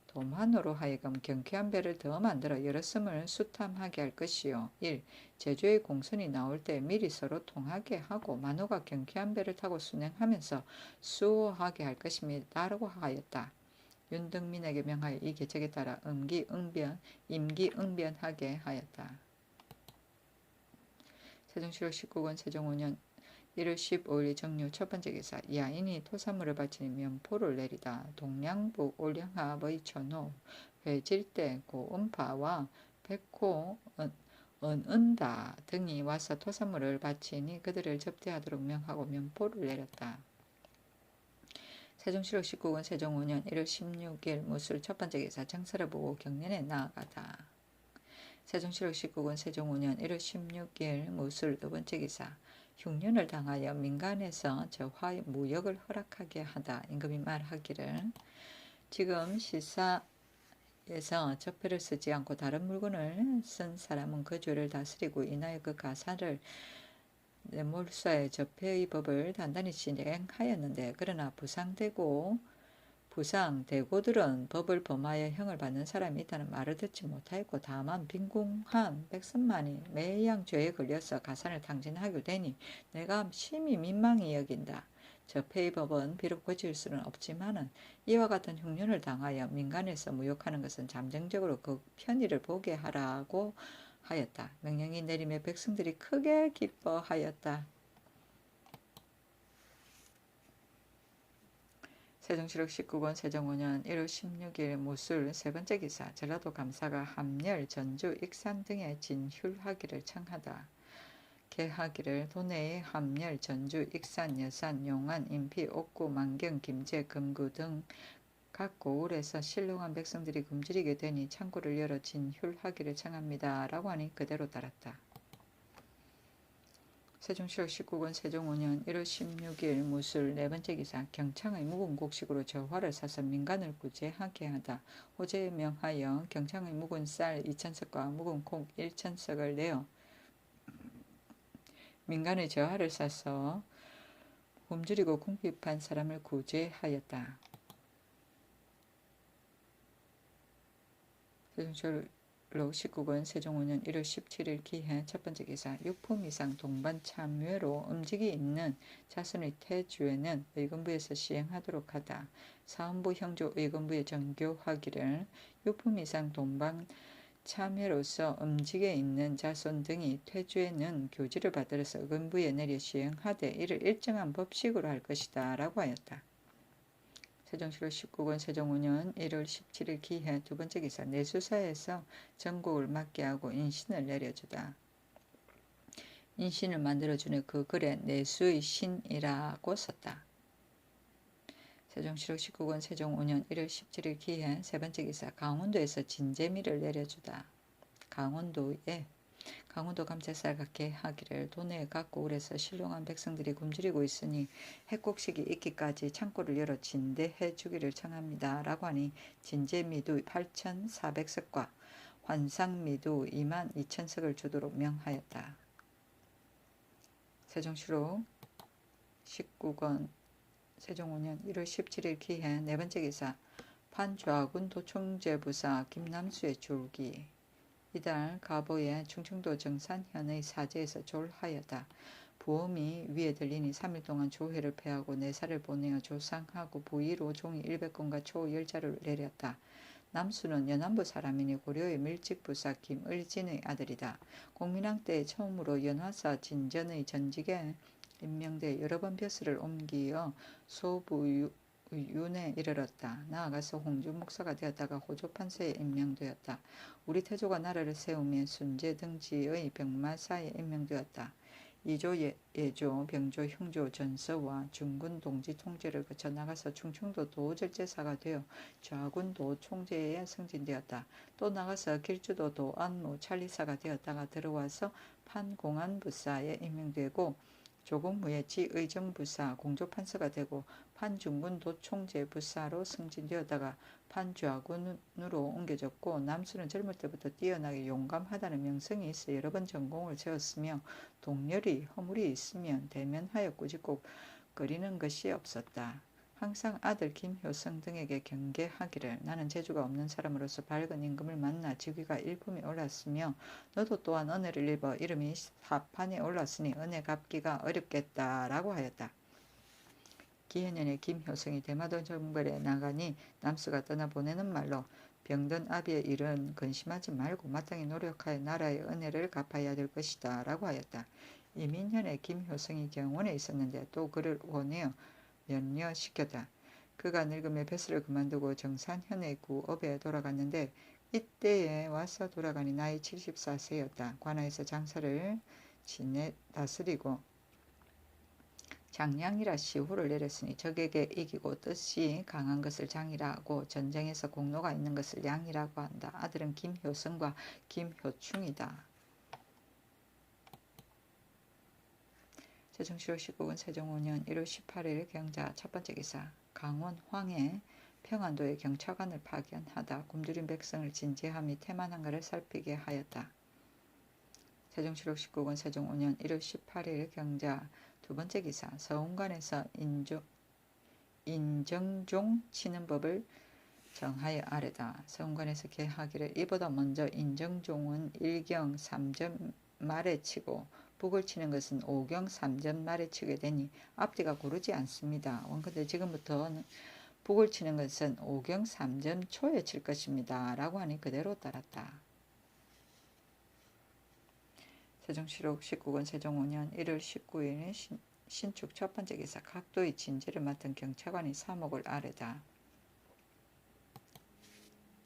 도만으로 하여금 경쾌한 배를 더 만들어 여러 섬을 수탐하게 할 것이요. 1. 제주의 공선이 나올 때 미리 서로 통하게 하고 만호가 경쾌한 배를 타고 순행하면서 수호하게 할 것입니다. 라고 하였다. 윤등민에게 명하여 이 계책에 따라 임기응변하게 하였다. 세종시록 19권 세종 5년 1월 15일 정유 첫 번째 기사, 야인이 토사물을 바치니 면포를 내리다. 동량북 올량합의 천호 회질대 고음파와 백호 은다 등이 와서 토사물을 바치니 그들을 접대하도록 명하고 면포를 내렸다. 세종시록 19권 세종 5년 1월 16일 무술 첫 번째 기사, 정사를 보고 경련에 나아가다. 세종시록 19권 세종 5년 1월 16일 무술 두 번째 기사, 흉년을 당하여 민간에서 저화 무역을 허락하게 하다. 임금이 말하기를 지금 시사에서 적폐를 쓰지 않고 다른 물건을 쓴 사람은 그 죄를 다스리고 인하여 그 가사를 몰수하여 적폐의 법을 단단히 실행하였는데 그러나 부상되고 부상, 대고들은 법을 범하여 형을 받는 사람이 있다는 말을 듣지 못하였고 다만 빈궁한 백성만이 매양 죄에 걸려서 가산을 탕진하게 되니 내가 심히 민망히 여긴다. 적폐의 법은 비록 고칠 수는 없지만은 이와 같은 흉년을 당하여 민간에서 무욕하는 것은 잠정적으로 그 편의를 보게 하라고 하였다. 명령이 내림에 백성들이 크게 기뻐하였다. 세종시록 19권 세종 5년 1월 16일 무술 세 번째 기사 전라도 감사가 함열, 전주, 익산 등에 진휼하기를 청하다. 개하기를 도내의 함열, 전주, 익산, 여산, 용안, 인피, 옥구, 만경, 김제, 금구 등 각 고을에서 신령한 백성들이 굶주리게 되니 창고를 열어 진휼하기를 청합니다. 라고 하니 그대로 따랐다. 세종시록 19권 세종 5년 1월 16일 무술 네 번째 기사 경창의 묵은 곡식으로 저화를 사서 민간을 구제하게 하다. 호재에 명하여 경창의 묵은 쌀 2,000석과 묵은 콩 1,000석을 내어 민간의 저화를 사서 굶주리고 궁핍한 사람을 구제하였다. 세종시록 19권 세종 5년 1월 17일 기해 첫 번째 기사 육품 이상 동반 참여로 음직이 있는 자손의 태주에는 의금부에서 시행하도록 하다. 사헌부 형조 의금부에 정교하기를 육품 이상 동반 참여로서 음직에 있는 자손 등이 퇴주에는 교지를 받들어서 의금부에 내려 시행하되 이를 일정한 법식으로 할 것이다. 라고 하였다. 세종시록 19권 세종 5년 1월 17일 기해 두 번째 기사 내수사에서 전곡을 맡게 하고 인신을 내려주다. 인신을 만들어주는 그 글에 내수의 신이라고 썼다. 세종시록 19권 세종 5년 1월 17일 기해 세 번째 기사 강원도에서 진재미를 내려주다. 강원도 감찰살 갖게 하기를 도내에 각 고을에서 신령한 백성들이 굶주리고 있으니 해곡식이 있기까지 창고를 열어 진대해 주기를 청합니다. 라고 하니 진재미도 8,400석과 환상미도 22,000석을 주도록 명하였다. 세종시록 19권 세종 5년 1월 17일 기해 네 번째 기사 판좌군 도총재부사 김남수의 졸기 이달 가보에 충청도 정산현의 사제에서 졸하여다. 부엄이 위에 들리니 3일 동안 조회를 폐하고 내사를 보내어 조상하고 부의로 종이 100건과 초 10자루를 내렸다. 남수는 연안부 사람이니 고려의 밀직부사 김을진의 아들이다. 공민왕 때 처음으로 연화사 진전의 전직에 임명돼 여러 번 벼슬을 옮기어 소부윤에 이르렀다. 나아가서 홍주 목사가 되었다가 호조 판서에 임명되었다. 우리 태조가 나라를 세우며 순제 등지의 병마사에 임명되었다. 이조 예조 병조 흉조 전서와 중군 동지 통제를 거쳐 나가서 충청도 도절제사가 되어 좌군 도총재에 승진되었다. 또 나가서 길주도 도안무 찰리사가 되었다가 들어와서 판공안부사에 임명되고 조공 후에 지의정부사 공조판서가 되고 판중군 도총재부사로 승진되었다가 판좌군으로 옮겨졌고 남수는 젊을 때부터 뛰어나게 용감하다는 명성이 있어 여러 번 전공을 세웠으며 동렬이 허물이 있으면 대면하여 꾸짖고 거리는 것이 없었다. 항상 아들 김효성 등에게 경계하기를 나는 재주가 없는 사람으로서 밝은 임금을 만나 직위가 일품에 올랐으며 너도 또한 은혜를 입어 이름이 사판에 올랐으니 은혜 갚기가 어렵겠다라고 하였다. 기해년에 김효성이 대마도 정벌에 나가니 남수가 떠나보내는 말로 병든 아비의 일은 근심하지 말고 마땅히 노력하여 나라의 은혜를 갚아야 될 것이다 라고 하였다. 이민년에 김효성이 경원에 있었는데 또 그를 원해어 면려시켰다. 그가 늙음에 벼슬을 그만두고 정산현의 구업에 돌아갔는데 이때에 와서 돌아가니 나이 74세였다. 관아에서 장사를 지내 다스리고 장량이라 시호를 내렸으니 적에게 이기고 뜻이 강한 것을 장이라고 전쟁에서 공로가 있는 것을 양이라고 한다. 아들은 김효성과 김효충이다. 세종시록 19권 세종 5년 1월 18일 경자 첫 번째 기사 강원 황해 평안도에 경찰관을 파견하다 굶주린 백성을 진지함이 태만한가를 살피게 하였다. 세종시록 19권 세종 5년 1월 18일 경자 두 번째 기사 서운관에서 인정종 치는 법을 정하여 아래다. 서원관에서 개하기를 이보다 먼저 인정종은 1경 3점 말에 치고 북을 치는 것은 5경 3점 말에 치게 되니 앞뒤가 고르지 않습니다. 원컨대 지금부터는 북을 치는 것은 5경 3점 초에 칠 것입니다. 라고 하니 그대로 따랐다. 세종시록 19권 세종 5년 1월 19일 신축 첫 번째 기사 각도의 진제를 맡은 경차관이 사목을 아래다.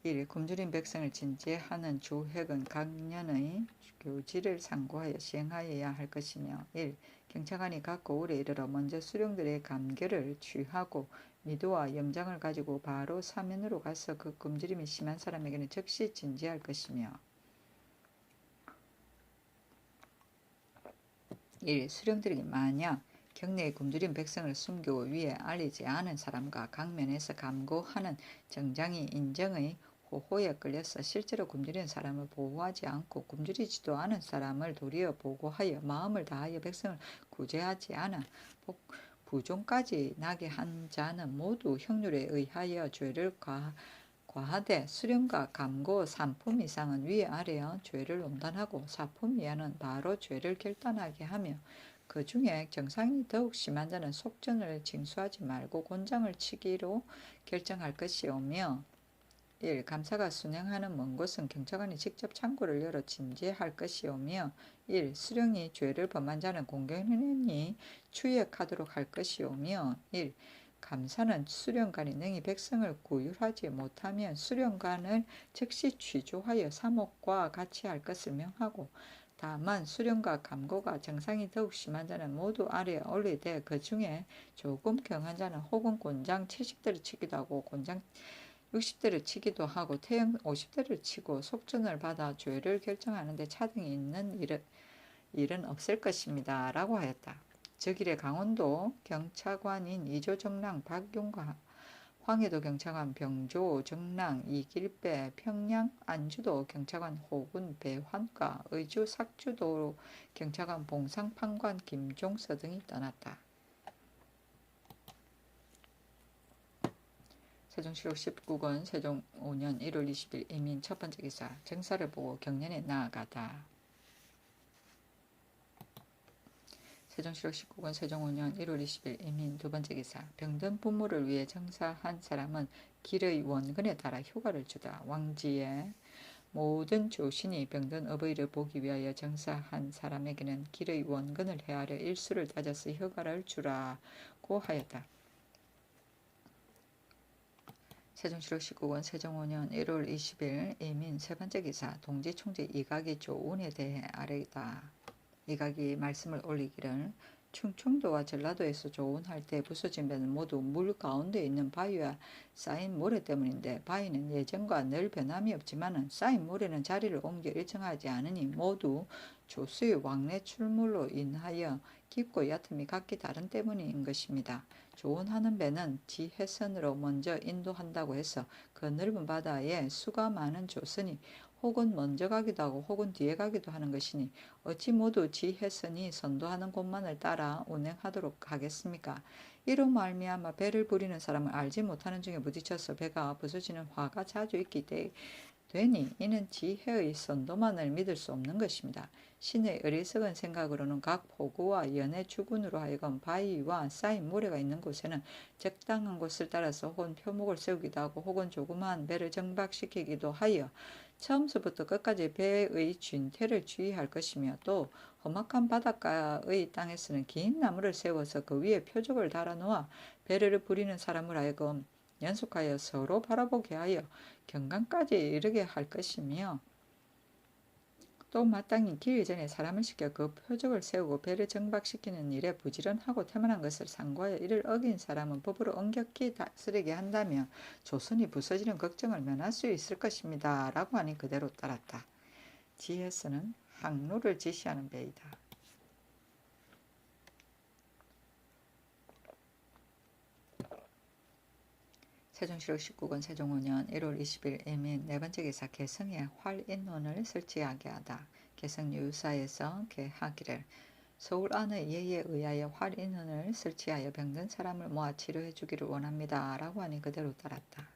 1. 굶주린 백성을 진제하는 주획은 각 년의 교지를 상고하여 시행하여야 할 것이며 1. 경차관이 각 고을에 이르러 먼저 수령들의 감결을 취하고 미도와 염장을 가지고 바로 사면으로 가서 그 굶주림이 심한 사람에게는 즉시 진제할 것이며 1. 수령들에게 만약 경내에 굶주린 백성을 숨기고 위에 알리지 않은 사람과 각면에서 감고하는 정장이 인정의 호호에 끌려서 실제로 굶주린 사람을 보호하지 않고 굶주리지도 않은 사람을 도리어 보고하여 마음을 다하여 백성을 구제하지 않아 부종까지 나게 한 자는 모두 형률에 의하여 죄를 과하되 수령과 감고 3품 이상은 위에 아래여 죄를 논단하고 4품 이하는 바로 죄를 결단하게 하며 그 중에 정상이 더욱 심한 자는 속전을 징수하지 말고 곤장을 치기로 결정할 것이오며 1. 감사가 순행하는 먼 곳은 경찰관이 직접 창고를 열어 진제할 것이오며 1. 수령이 죄를 범한 자는 공경원이 추역하도록 할 것이오며 1. 감사는 수령관이 능히 백성을 구휼하지 못하면 수령관을 즉시 취조하여 사목과 같이 할 것을 명하고 다만 수령과 감고가 정상이 더욱 심한 자는 모두 아래에 올리되 그 중에 조금 경한 자는 혹은 곤장 70대를 치기도 하고 곤장 60대를 치기도 하고 태형 50대를 치고 속전을 받아 죄를 결정하는 데 차등이 있는 일은 없을 것입니다. 라고 하였다. 즉일에 강원도 경차관인 이조 정랑 박용과 황해도 경차관 병조 정랑 이길배 평양 안주도 경차관 호군 배환과 의주 삭주도 경차관 봉상 판관 김종서 등이 떠났다. 세종시록 19권 세종 5년 1월 20일 이민 첫 번째 기사 정사를 보고 경련에 나아가다. 세종시록 19권 세종 5년 1월 20일 이민 두 번째 기사 병든 부모를 위해 정사한 사람은 길의 원근에 따라 휴가를 주다. 왕지의 모든 조신이 병든 어버이를 보기 위하여 정사한 사람에게는 길의 원근을 헤아려 일수를 따져서 휴가를 주라고 하였다. 세종시록 19권 세종 5년 1월 20일 이민 세 번째 기사 동지 총재 이각의 조운에 대해 아래다. 이각이 말씀을 올리기를 충청도와 전라도에서 조운할 때 부서진 배는 모두 물 가운데 있는 바위와 쌓인 모래 때문인데 바위는 예전과 늘 변함이 없지만 쌓인 모래는 자리를 옮겨 일정하지 않으니 모두 조수의 왕래 출물로 인하여 깊고 얕음이 각기 다른 때문인 것입니다. 조운하는 배는 지해선으로 먼저 인도한다고 해서 그 넓은 바다에 수가 많은 조선이 혹은 먼저 가기도 하고 혹은 뒤에 가기도 하는 것이니 어찌 모두 지해선이 선도하는 곳만을 따라 운행하도록 하겠습니까? 이로 말미암아 배를 부리는 사람을 알지 못하는 중에 부딪혀서 배가 부서지는 화가 자주 있기 되니 이는 지혜의 선도만을 믿을 수 없는 것입니다. 신의 어리석은 생각으로는 각 포구와 연해 주군으로 하여금 바위와 쌓인 모래가 있는 곳에는 적당한 곳을 따라서 혹은 표목을 세우기도 하고 혹은 조그마한 배를 정박시키기도 하여 처음서부터 끝까지 배의 쥔태를 주의할 것이며 또 험악한 바닷가의 땅에서는 긴 나무를 세워서 그 위에 표적을 달아놓아 배를 부리는 사람을 하여금 연속하여 서로 바라보게 하여 경강까지 이르게 할 것이며 또 마땅히 기일 전에 사람을 시켜 그 표적을 세우고 배를 정박시키는 일에 부지런하고 태만한 것을 상고하여 이를 어긴 사람은 법으로 엄격히 다스리게 한다며 조선이 부서지는 걱정을 면할 수 있을 것입니다. 라고 하니 그대로 따랐다. 지혜서는 항로를 지시하는 배이다. 세종시록 19권 세종 5년 1월 20일 이민 네 번째 기사 개성에 활인원을 설치하게 하다. 개성 유사에서 개하기를 서울 안의 예에 의하여 활인원을 설치하여 병든 사람을 모아 치료해 주기를 원합니다. 라고 하니 그대로 따랐다.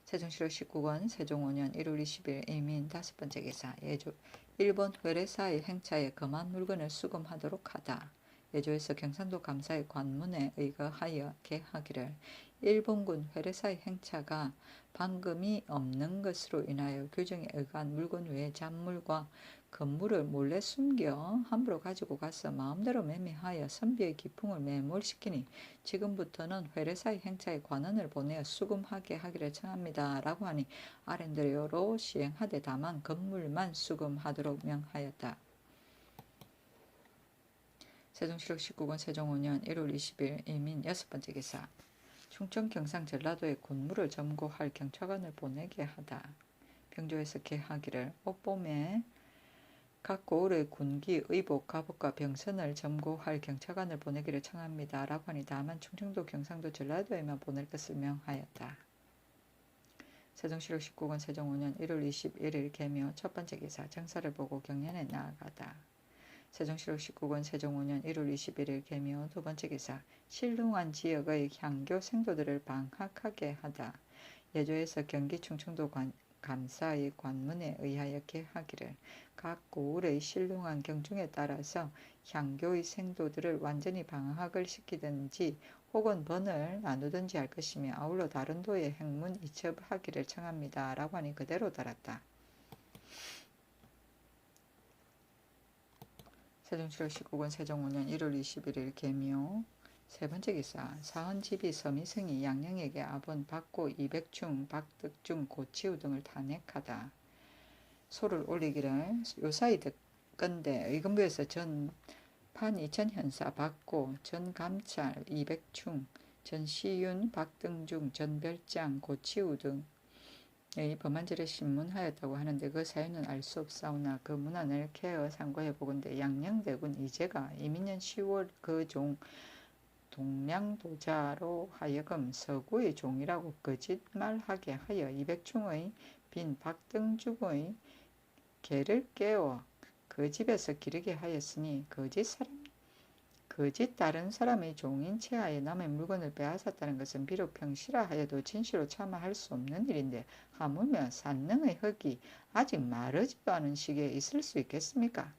세종시로 19권 세종 5년 1월 20일 이민 5번째 기사 예조 일본 회례사의 행차에 금한 물건을 수금하도록 하다. 예조에서 경상도 감사의 관문에 의거하여 개하기를 일본군 회례사의 행차가 방금이 없는 것으로 인하여 규정에 의거한 물건 외에 잔물과 건물을 몰래 숨겨 함부로 가지고 가서 마음대로 매매하여 선비의 기풍을 매몰시키니 지금부터는 회례사의 행차에 관원을 보내어 수금하게 하기를 청합니다. 라고 하니 아랜대로 시행하되 다만 건물만 수금하도록 명하였다. 세종시록 19권 세종 5년 1월 20일 이민 6번째 기사 충청 경상 전라도에 군무를 점거할 경찰관을 보내게 하다. 병조에서 개하기를 옥봄에 각 고을의 군기, 의복, 갑옷과 병선을 점거할 경찰관을 보내기를 청합니다. 라고 하니 다만 충청도, 경상도, 전라도에만 보낼 것을 명하였다. 세종시록 19권 세종 5년 1월 21일 개묘 첫번째 기사 정사를 보고 경연에 나아가다. 세종시록 19권 세종 5년 1월 21일 개묘 두번째 기사 신릉한 지역의 향교 생도들을 방학하게 하다. 예조에서 경기 충청도 감사의 관문에 의하여 개하기를 각 고을의 신릉한 경중에 따라서 향교의 생도들을 완전히 방학을 시키든지 혹은 번을 나누든지 할 것이며 아울러 다른 도의 행문 이첩하기를 청합니다. 라고 하니 그대로 따랐다. 세종시록 19권 세종 5년 1월 21일 개묘 세번째 기사 사헌집이 서미승이 양령에게 압원 받고 이백충, 박득중, 고치우 등을 탄핵하다. 소를 올리기를 요사이 듣건대 의금부에서 전 판 이천현사 받고 전 감찰 이백충, 전 시윤, 박등중, 전 별장, 고치우 등의 범한죄를 신문하였다고 하는데 그 사유는 알 수 없사오나 그 문안을 개어 상고해 보건대 양령대군 이제가 이민년 10월 그 종 동량도자로 하여금 서구의 종이라고 거짓말하게 하여 이백충의 빈 박등중의 개를 깨워 그 집에서 기르게 하였으니 거짓 다른 사람의 종인 체하에 남의 물건을 빼앗았다는 것은 비록 평시라 하여도 진실로 차마 할 수 없는 일인데 하물며 산능의 흙이 아직 마르지도 않은 시기에 있을 수 있겠습니까?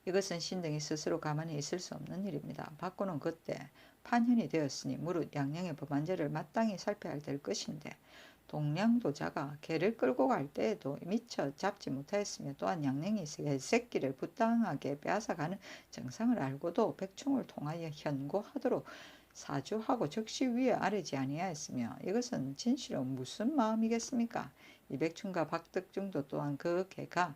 이것은 신등이 스스로 가만히 있을 수 없는 일입니다. 박고는 그때 판현이 되었으니 무릇 양령의 법안죄를 마땅히 살펴야 될 것인데 동량도자가 개를 끌고 갈 때에도 미처 잡지 못하였으며 또한 양령이 새끼를 부당하게 빼앗아가는 정상을 알고도 백충을 통하여 현고하도록 사주하고 적시 위에 아뢰지 아니하였으며 이것은 진실로 무슨 마음이겠습니까? 이백충과 박득중도 또한 그 개가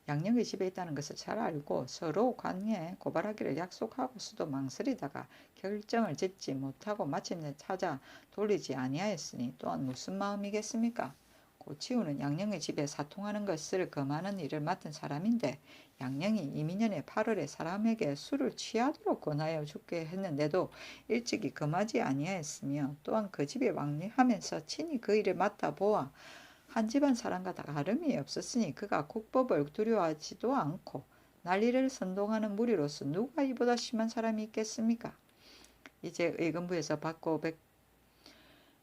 양령의 집에 있다는 것을 잘 알고 서로 관계에 고발하기를 약속하고서도 망설이다가 결정을 짓지 못하고 마침내 찾아 돌리지 아니하였으니 또한 무슨 마음이겠습니까? 고치우는 양령의 집에 사통하는 것을 금하는 일을 맡은 사람인데 양령이 이민년의 8월에 사람에게 술을 취하도록 권하여 죽게 했는데도 일찍이 금하지 아니하였으며 또한 그 집에 왕래하면서 친히 그 일을 맡아 보아 한 집안 사람과 다름이 없었으니 그가 국법을 두려워하지도 않고 난리를 선동하는 무리로서 누가 이보다 심한 사람이 있겠습니까? 이제 의금부에서 받고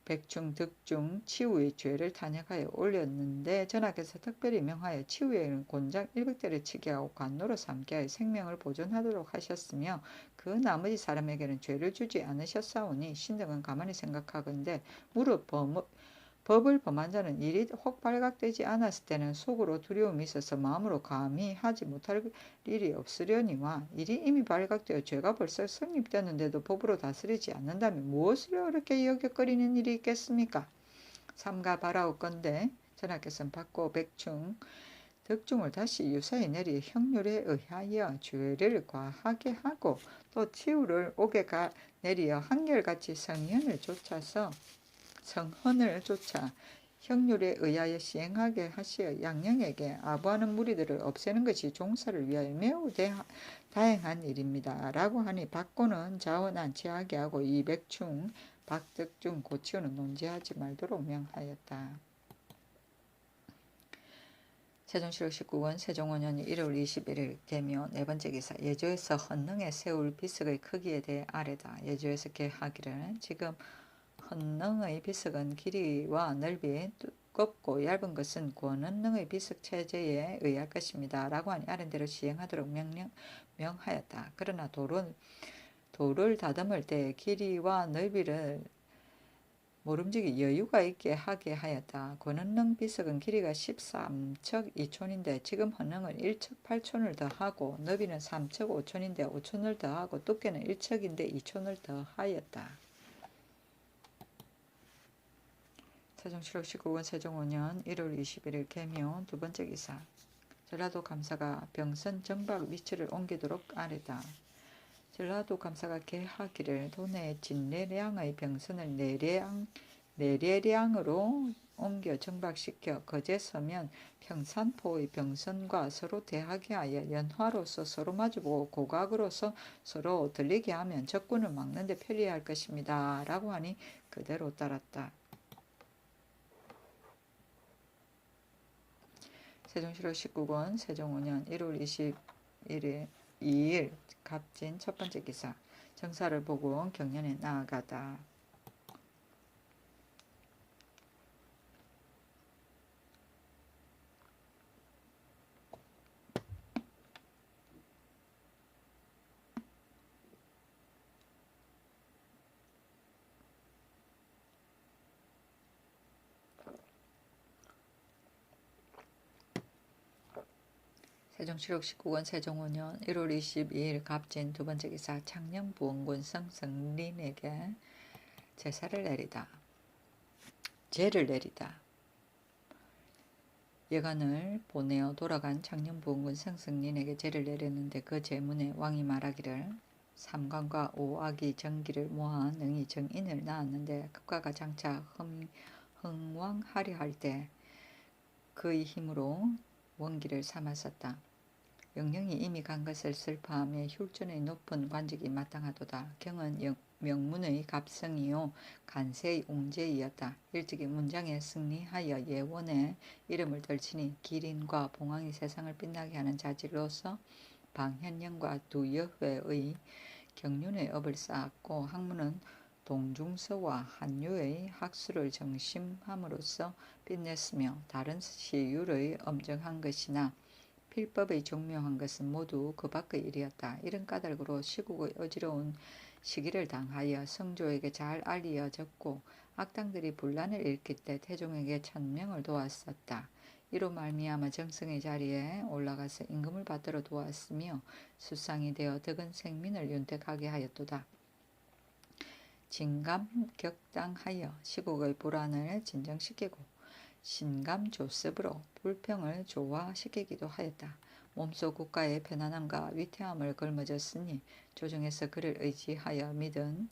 백충, 득중, 치우의 죄를 탄핵하여 올렸는데 전하께서 특별히 명하여 치우에는 곤장 100대를 치게 하고 관노로 삼게 하여 생명을 보존하도록 하셨으며 그 나머지 사람에게는 죄를 주지 않으셨사오니 신등은 가만히 생각하건대 무릇 법을 범한 자는 일이 혹 발각되지 않았을 때는 속으로 두려움이 있어서 마음으로 감히 하지 못할 일이 없으려니와 일이 이미 발각되어 죄가 벌써 성립되었는데도 법으로 다스리지 않는다면 무엇을 어렵게 여겨거리는 일이 있겠습니까? 삼가 바라옵건대 전하께서는 받고 백충, 득중을 다시 유사히 내리 형률에 의하여 죄를 과하게 하고 또 치우를 옥에 내리어 한결같이 성헌을 쫓아 형률에 의하여 시행하게 하시어 양령에게 아부하는 무리들을 없애는 것이 종사를 위하여 매우 다행한 일입니다. 라고 하니 박고는 자원안치하게 하고 이백충, 박득중, 고치우는 논지하지 말도록 명하였다. 세종시록 19권 세종 5년 1월 21일 개묘 네 번째 기사. 예조에서 헌능에 세울 비석의 크기에 대해 아래다. 예조에서 개하기를 지금 헌능의 비석은 길이와 넓이 두껍고 얇은 것은 권은능의 비석 체제에 의할 것입니다. 라고 하니 아래대로 시행하도록 명하였다. 그러나 돌을 다듬을 때 길이와 넓이를 모름지기 여유가 있게 하게 하였다. 권은능 비석은 길이가 13척 2촌인데 지금 헌능은 1척 8촌을 더하고 너비는 3척 5촌인데 5촌을 더하고 두께는 1척인데 2촌을 더하였다. 세종시록 19권 세종 5년 1월 21일 개묘 두 번째 기사. 전라도 감사가 병선 정박 위치를 옮기도록 아래다. 전라도 감사가 개하기를 도내 진례량의 병선을 내례량으로 옮겨 정박시켜 거제 서면 평산포의 병선과 서로 대하게 하여 연화로서 서로 마주보고 고각으로서 서로 들리게 하면 적군을 막는 데 편리할 것입니다. 라고 하니 그대로 따랐다. 세종시록 19권 세종 5년 1월 21일 2일 갑진 첫 번째 기사. 정사를 보고 경연에 나아가다. 세종시록 19권 세종 5년 1월 22일 갑진 두 번째 기사. 창녕부원군 성성린에게 제사를 내리다. 제를 내리다. 여간을 보내어 돌아간 창녕부원군 성성린에게 제를 내렸는데 그 제문에 왕이 말하기를 삼관과 오악이 정기를 모아 능히 정인을 낳았는데 국가가 장차 흥왕하려 할 때 그의 힘으로 원기를 삼았었다. 영령이 이미 간 것을 슬퍼하며 율전의 높은 관직이 마땅하도다. 경은 명문의 갑성이요 간세의 웅제이었다. 일찍이 문장에 승리하여 예원의 이름을 떨치니 기린과 봉황이 세상을 빛나게 하는 자질로서 방현령과 두 여회의 경륜의 업을 쌓았고 학문은 동중서와 한유의 학술을 정심함으로써 빛냈으며 다른 시율의 엄정한 것이나 필법의 종묘한 것은 모두 그 밖의 일이었다. 이런 까닭으로 시국의 어지러운 시기를 당하여 성조에게 잘 알려졌고 악당들이 분란을 일으킬 때 태종에게 천명을 도왔었다. 이로 말미암아 정성의 자리에 올라가서 임금을 받들어 도왔으며 수상이 되어 덕은 생민을 윤택하게 하였도다. 진감격당하여 시국의 불안을 진정시키고 신감조습으로 불평을 조화시키기도 하였다. 몸소 국가의 편안함과 위태함을 걸머졌으니 조정에서 그를 의지하여 믿은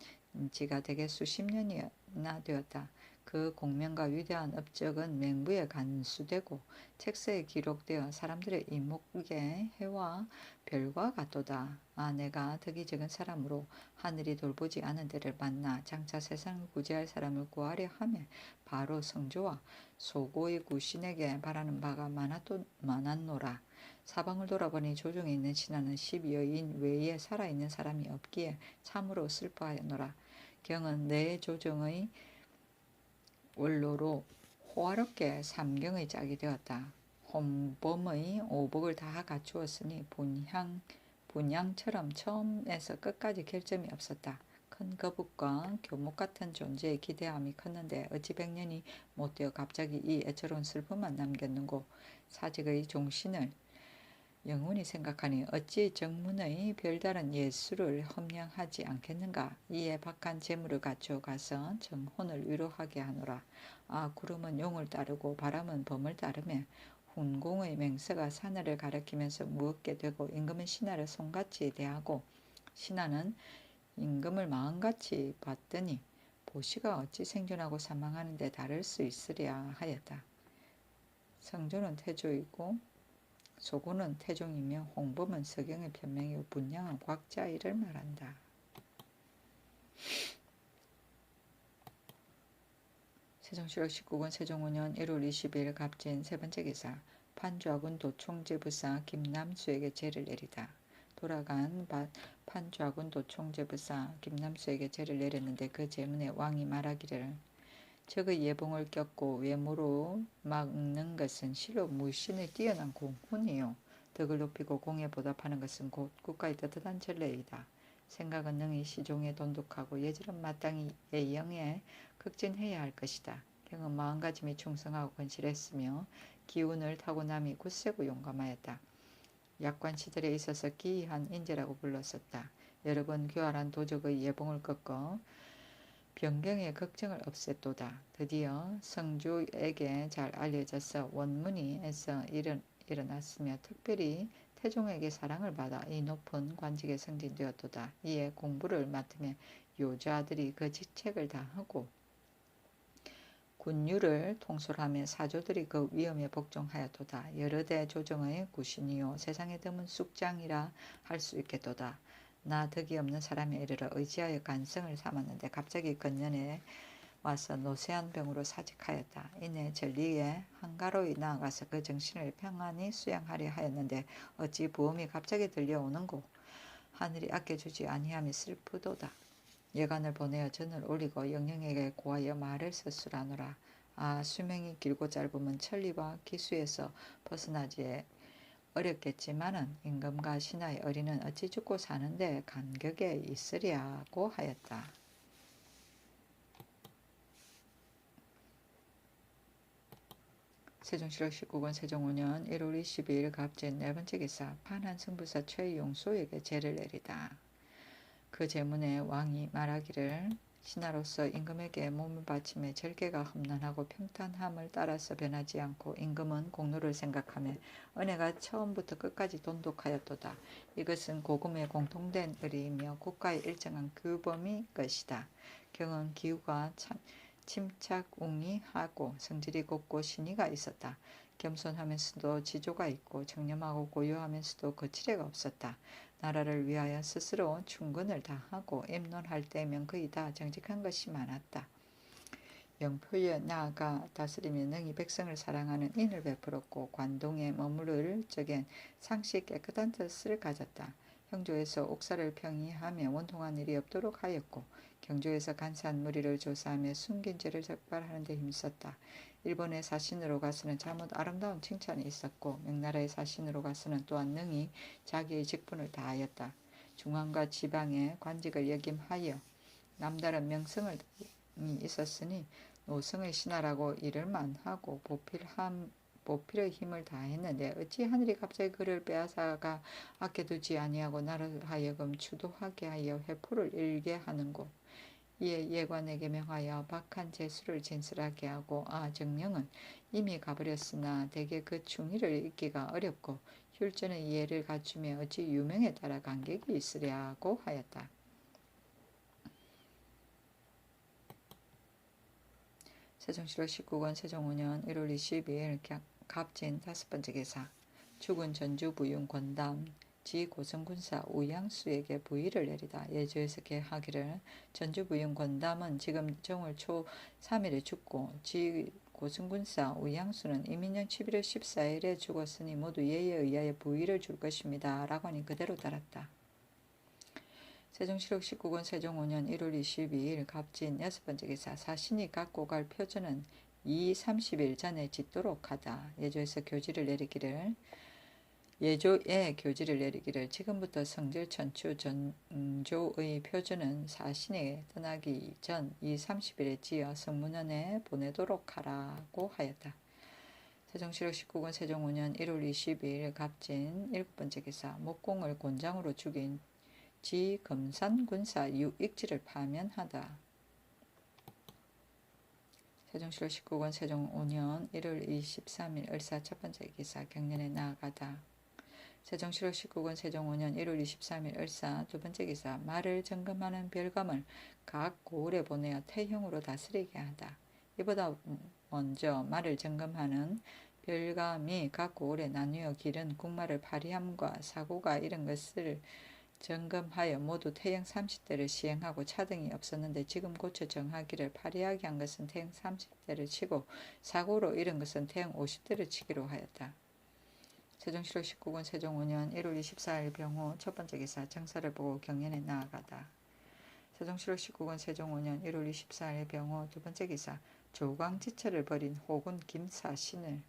지가 대개 수십 년이나 되었다. 그 공명과 위대한 업적은 맹부에 간수되고 책서에 기록되어 사람들의 이목의 해와 별과 같도다. 내가 덕이 적은 사람으로 하늘이 돌보지 않은 데를 만나 장차 세상을 구제할 사람을 구하려 하며 바로 성조와 소고의 구신에게 바라는 바가 많았노라. 사방을 돌아보니 조정에 있는 신하는 10여인 외에 살아있는 사람이 없기에 참으로 슬퍼하였노라. 경은 내 조정의 원로로 호화롭게 삼경의 짝이 되었다. 홍범의 오복을 다 갖추었으니 분양처럼 처음에서 끝까지 결점이 없었다. 큰 거북과 교목 같은 존재의 기대함이 컸는데 어찌 100년이 못되어 갑자기 이 애처로운 슬픔만 남겼는고. 사직의 종신을 영원히 생각하니 어찌 정문의 별다른 예술을 험량하지 않겠는가. 이에 박한 재물을 갖추어 가서 정혼을 위로하게 하노라. 구름은 용을 따르고 바람은 범을 따르며 훈공의 맹세가 사내를 가리키면서 무겁게 되고 임금은 신하를 손같이 대하고 신하는 임금을 마음같이 받더니 보시가 어찌 생존하고 사망하는 데 다를 수 있으랴 하였다. 성조는 태조이고 소고는 태종이며 홍범은 서경의 편명이고 분양은 곽자이를 말한다. 세종시록 19권 세종 5년 1월 20일 갑진 세 번째 기사. 판좌군도 총재부사 김남수에게 제를 내리다. 돌아간 판좌군도 총재부사 김남수에게 제를 내렸는데 그 제문에 왕이 말하기를 적의 예봉을 꼈고 외모로 막는 것은 실로 물신의 뛰어난 공훈이요. 덕을 높이고 공에 보답하는 것은 곧 국가의 떳떳한 전례이다. 생각은 능히 시종에 돈독하고 예절은 마땅히 예영에 극진해야 할 것이다. 경은 마음가짐이 충성하고 건실했으며 기운을 타고남이 굳세고 용감하였다. 약관 시절에 있어서 기이한 인재라고 불렀었다. 여러 번 교활한 도적의 예봉을 꺾어 변경의 걱정을 없앴도다. 드디어 성주에게 잘 알려져서 원문이에서 일어났으며 특별히 태종에게 사랑을 받아 이 높은 관직에 승진되었도다. 이에 공부를 맡으며 요자들이 그 직책을 다하고 군유를 통솔하며 사조들이 그 위엄에 복종하였도다. 여러 대 조정의 구신이요 세상에 드문 숙장이라 할 수 있겠도다. 나 덕이 없는 사람에 이르러 의지하여 간성을 삼았는데 갑자기 건년에 와서 노쇠한 병으로 사직하였다. 이내 전리에 한가로이 나아가서 그 정신을 평안히 수양하려 하였는데 어찌 부험이 갑자기 들려오는고 하늘이 아껴주지 아니함이 슬프도다. 여간을 보내어 전을 올리고 영령에게 고하여 말을 서술하노라. 아 수명이 길고 짧으면 천리와 기수에서 벗어나지 어렵겠지만은 임금과 신하의 어린은 어찌 죽고 사는데 간격에 있으랴고 하였다. 세종실록 19권 세종 5년 1월 22일 갑진 네 번째 기사 판한승부사 최용소에게 제를 내리다. 그 제문에 왕이 말하기를 신하로서 임금에게 몸을 바치며 절개가 험난하고 평탄함을 따라서 변하지 않고 임금은 공로를 생각하며 은혜가 처음부터 끝까지 돈독하였도다. 이것은 고금의 공통된 의리이며 국가의 일정한 규범이 것이다. 경은 기후가 침착웅이하고 성질이 곱고 신의가 있었다. 겸손하면서도 지조가 있고 청렴하고 고요하면서도 거칠애가 없었다. 나라를 위하여 스스로 충근을 다하고 임론할 때면 거의 다 정직한 것이 많았다. 영표에 나아가 다스리며 능히 백성을 사랑하는 인을 베풀었고 관동에 머무를 적엔 상시 깨끗한 뜻을 가졌다. 형조에서 옥사를 평의하며 원통한 일이 없도록 하였고 경조에서 간사한 무리를 조사하며 숨긴 죄를 적발하는 데 힘썼다. 일본의 사신으로 가서는 참으로 아름다운 칭찬이 있었고 명나라의 사신으로 가서는 또한 능히 자기의 직분을 다하였다. 중앙과 지방의 관직을 역임하여 남다른 명성이 있었으니 노성의 신하라고 이를만 하고 보필의 힘을 다했는데 어찌 하늘이 갑자기 그를 빼앗아가 아껴두지 아니하고 나를 하여금 추도하게 하여 회포를 일게 하는고. 이에 예관에게 명하여 박한 제수를 진술하게 하고 정령은 이미 가버렸으나 대개 그 충의를 잊기가 어렵고 율전의 이해를 갖추며 어찌 유명에 따라 간격이 있으랴고 하였다. 세종실록 19권 세종 5년 1월 22일 갑진 5번째 기사 죽은 전주부윤 권담 지 고성군사 우양수에게 부의를 내리다. 예조에서 계하기를 전주부윤 권담은 지금 정월 초 3일에 죽고 지 고성군사 우양수는 이민년 11월 14일에 죽었으니 모두 예에 의하여 부의를 줄 것입니다. 라고 하니 그대로 따랐다. 세종실록 19권 세종 5년 1월 22일 갑진 6번째 기사 사신이 갖고 갈 표전은 30일 전에 짓도록 하다. 예조에 교지를 내리기를 지금부터 성질 천추 전조의 표준은 사신이 떠나기 전 30일에 지어 성문원에 보내도록 하라고 하였다. 세종실록 19권 세종 5년 1월 22일 갑진 7번째 기사 목공을 곤장으로 죽인 지 금산군사 유익지를 파면하다. 세종실록 19권 세종 5년 1월 23일 을사 첫번째 기사 경년에 나아가다. 세종실록 19권 세종 5년 1월 23일 을사 두번째 기사 말을 점검하는 별감을 각 고을에 보내어 태형으로 다스리게 하다. 이보다 먼저 말을 점검하는 별감이 각 고을에 나누어 기른 국말을 발휘함과 사고가 이런 것을 점검하여 모두 태형 30대를 시행하고 차등이 없었는데 지금 고쳐 정하기를 발휘하게 한 것은 태형 30대를 치고 사고로 이른 것은 태형 50대를 치기로 하였다. 세종시로 19군 세종 5년 1월 24일 병호 첫 번째 기사 정사를 보고 경연에 나아가다. 세종시로 19군 세종 5년 1월 24일 병호 두 번째 기사 조광지처를 벌인 호군 김사신을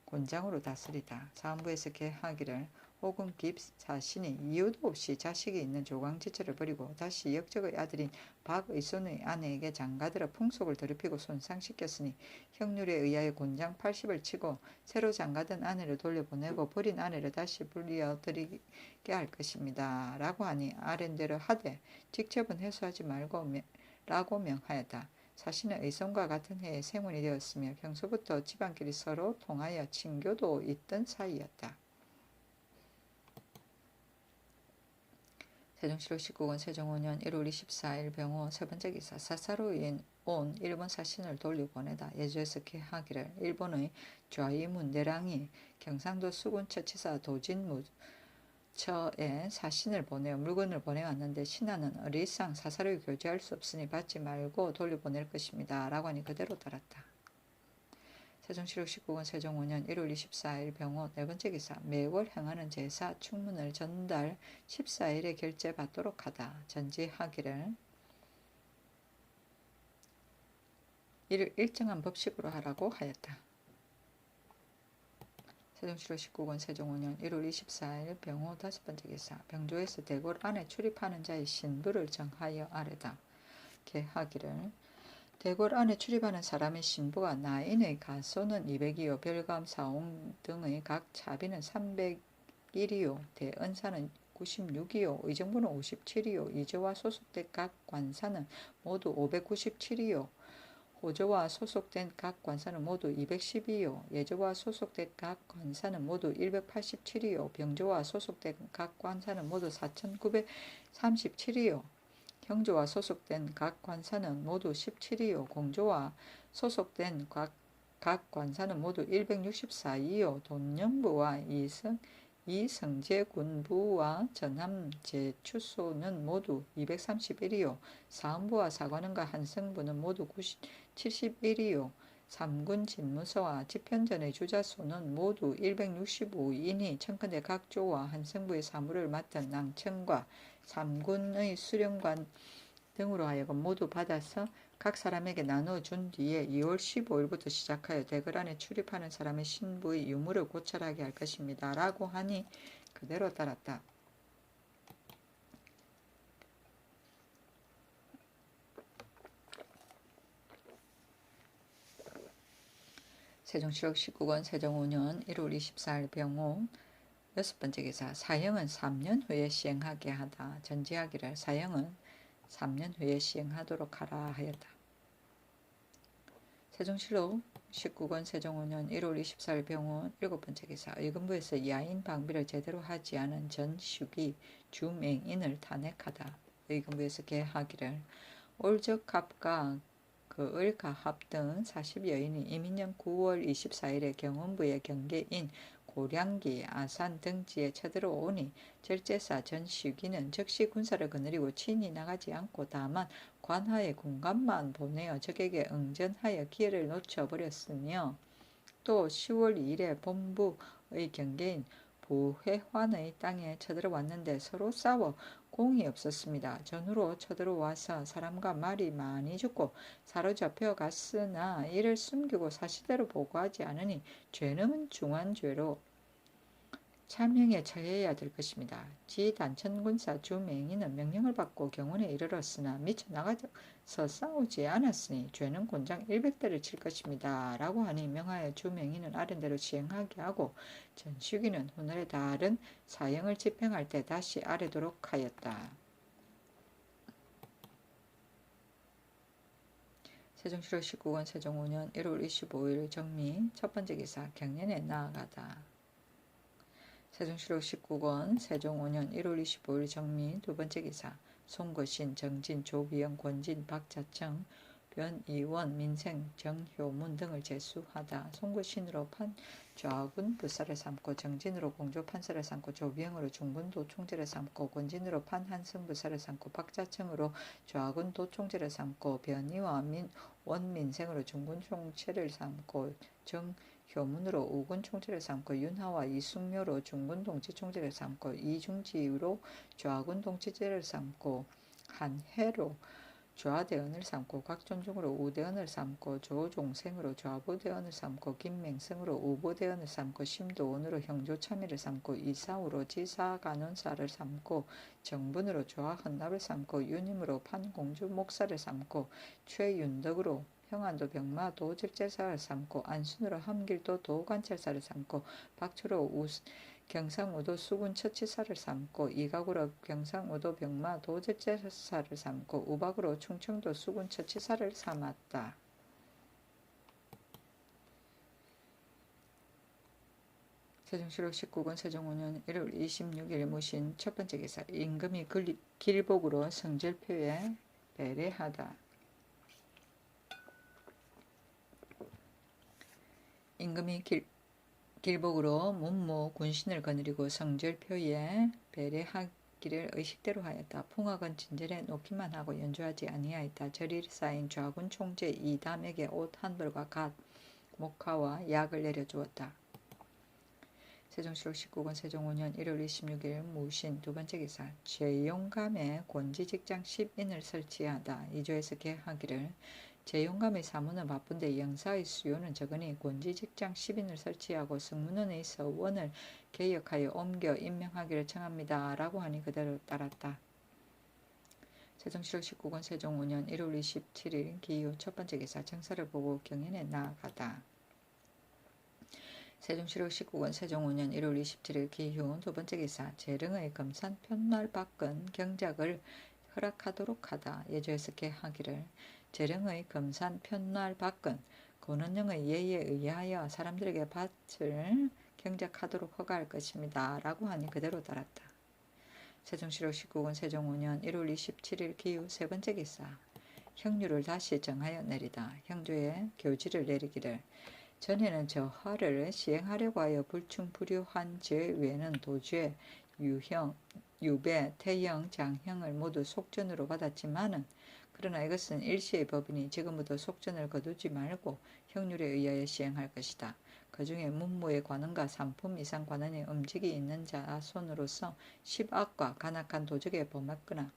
곤장으로 다스리다. 사헌부에서 계하기를 호군 김사신이 이유도 없이 자식이 있는 조광지처를 버리고 다시 역적의 아들인 박의손의 아내에게 장가들어 풍속을 더럽히고 손상시켰으니 형률에 의하여 곤장 80을 치고 새로 장가든 아내를 돌려보내고 버린 아내를 다시 불려드리게 할 것입니다. 라고 하니 아랜대로 하되 직접은 해소하지 말고 라고 명하였다. 사신은 의손과 같은 해에 생혼이 되었으며 평소부터 집안끼리 서로 통하여 친교도 있던 사이였다. 세종시로 19군 세종 5년 1월 24일 병호 세 번째 기사 사사로인 온 일본 사신을 돌려보내다. 예조에서 계하기를 일본의 좌이문 내랑이 경상도 수군처치사 도진무처에 사신을 보내어 물건을 보내왔는데 신하는 어리상 사사를 교제할 수 없으니 받지 말고 돌려보낼 것입니다. 라고 하니 그대로 따랐다. 세종시로 19군 세종 5년 1월 24일 병호 네 번째 기사 매월 행하는 제사 충문을 전달 14일에 결제받도록 하다. 전지하기를 이를 일정한 법식으로 하라고 하였다. 세종시로 19군 세종 5년 1월 24일 병호 다섯 번째 기사 병조에서 대궐 안에 출입하는 자의 신부를 정하여 아뢰다. 계하기를 대궐 안에 출입하는 사람의 신부가 나인의 가소는 200이요 별감 사옹 등의 각 차비는 301이요 대은사는 96이요 의정부는 57이요 이조와 소속된 각 관사는 모두 597이요 호조와 소속된 각 관사는 모두 210이요 예조와 소속된 각 관사는 모두 187이요 병조와 소속된 각 관사는 모두 4937이요 형조와 소속된 각 관사는 모두 17이요 공조와 소속된 각 관사는 모두 164이요 돈영부와 이성제군부와 전함제추소는 모두 231이요 사헌부와 사관원과 한성부는 모두 71이요 삼군 집무서와 집현전의 주자소는 모두 165이니 청컨대 각 조와 한성부의 사무를 맡은 낭청과 삼군의 수령관 등으로 하여금 모두 받아서 각 사람에게 나눠준 뒤에 2월 15일부터 시작하여 대궐 안에 출입하는 사람의 신부의 유무를 고찰하게 할 것입니다. 라고 하니 그대로 따랐다. 세종시록 19권 세종 5년 1월 24일 병호 여섯 번째 기사 사형은 3년 후에 시행하게 하다. 전지하기를 사형은 3년 후에 시행하도록 하라 하였다. 세종시록 19권 세종 5년 1월 24일 병호 일곱 번째 기사 의금부에서 야인 방비를 제대로 하지 않은 전식이 주맹인을 탄핵하다. 의금부에서 계하기를 올적합과 을가합 등 40여인이 이민년 9월 24일에 경원부의 경계인 고량기, 아산 등지에 쳐들어오니 절제사 전식이는 즉시 군사를 거느리고 친히 나가지 않고 다만 관하의 군관만 보내어 적에게 응전하여 기회를 놓쳐버렸으며 또 10월 2일에 본부의 경계인 부회환의 땅에 쳐들어왔는데 서로 싸워 공이 없었습니다. 전후로 쳐들어와서 사람과 말이 많이 죽고 사로잡혀 갔으나 이를 숨기고 사실대로 보고하지 않으니 죄는 중한 죄로 참형에 처해야 될 것입니다. 지 단천군사 주맹인은 명령을 받고 경원에 이르렀으나 미쳐 나가서 싸우지 않았으니 죄는 곤장 100대를 칠 것입니다. 라고 하니 명하여 주맹인은 아랜대로 시행하게 하고 전식이는 후날에 다른 사형을 집행할 때 다시 아뢰도록 하였다. 세종시록 19권 세종 5년 1월 25일 정미 첫 번째 기사 경연에 나아가다. 세종시록 19권 세종 5년 1월 25일 정미 두 번째 기사 송거신, 정진, 조비영, 권진, 박자청, 변이원, 민생, 정효문 등을 제수하다. 송거신으로 판좌군 부사를 삼고 정진으로 공조 판사를 삼고 조비영으로 중군도 총재를 삼고 권진으로 판한성 부사를 삼고 박자청으로 좌군도 총재를 삼고 변이와 원민생으로 중군 총체를 삼고 효문으로 우군 총재를 삼고 윤하와 이숙묘로 중군 동지 총재를 삼고 이중지로 좌군 동지제를 삼고 한해로 좌대언을 삼고 각존중으로 우대언을 삼고 조종생으로 좌보대언을 삼고 김맹성으로 우보대언을 삼고 심도원으로 형조참의를 삼고 이사우로 지사간원사를 삼고 정분으로 좌헌납을 삼고 윤임으로 판공주 목사를 삼고 최윤덕으로 평안도 병마 도직제사를 삼고 안순으로 함길도 도관찰사를 삼고 박초로 경상우도 수군 처치사를 삼고 이각으로 경상우도 병마 도제제사를 삼고 우박으로 충청도 수군 처치사를 삼았다. 세종시록 19권 세종 5년 1월 26일 무신 첫 번째 기사 임금이 길복으로 성절표에 배례하다. 임금이 길복으로 문무 군신을 거느리고 성절표에 배례하기를 의식대로 하였다. 풍악은 진절에 놓기만 하고 연주하지 아니하였다. 절이 쌓인 좌군 총재 이담에게 옷 한 벌과 갓, 목화와 약을 내려주었다. 세종시록 19권 세종 5년 1월 26일 무신 두 번째 기사 재용감에 곤지직장 10인을 설치하다. 이조에서 계하기를 재용감의 사무는 바쁜데 영사의 수요는 적으니 곤지직장 10인을 설치하고 승문원의 서원을 개혁하여 옮겨 임명하기를 청합니다. 라고 하니 그대로 따랐다. 세종시록 19권 세종 5년 1월 27일 기후 첫 번째 기사 정사를 보고 경연에 나아가다. 세종시록 19권 세종 5년 1월 27일 기후 두 번째 기사 재릉의 검산 편날 밖은 경작을 허락하도록 하다. 예조에서 계하기를 재릉의 검산 편날 밖은 권원영의 예에 의하여 사람들에게 밭을 경작하도록 허가할 것입니다. 라고 하니 그대로 따랐다. 세종시록 19권 세종 5년 1월 27일 기후 세 번째 기사 형류를 다시 정하여 내리다. 형조에 교지를 내리기를 전에는 저하를 시행하려고 하여 불충불효한 죄 외에는 도죄, 유형, 유배, 태형, 장형을 모두 속전으로 받았지만은 그러나 이것은 일시의 법이니 지금부터 속전을 거두지 말고 형률에 의하여 시행할 것이다. 그 중에 문무의 관원과 3품 이상 관원의 음직이 있는 자 손으로서 10악과 간악한 도적에 범했거나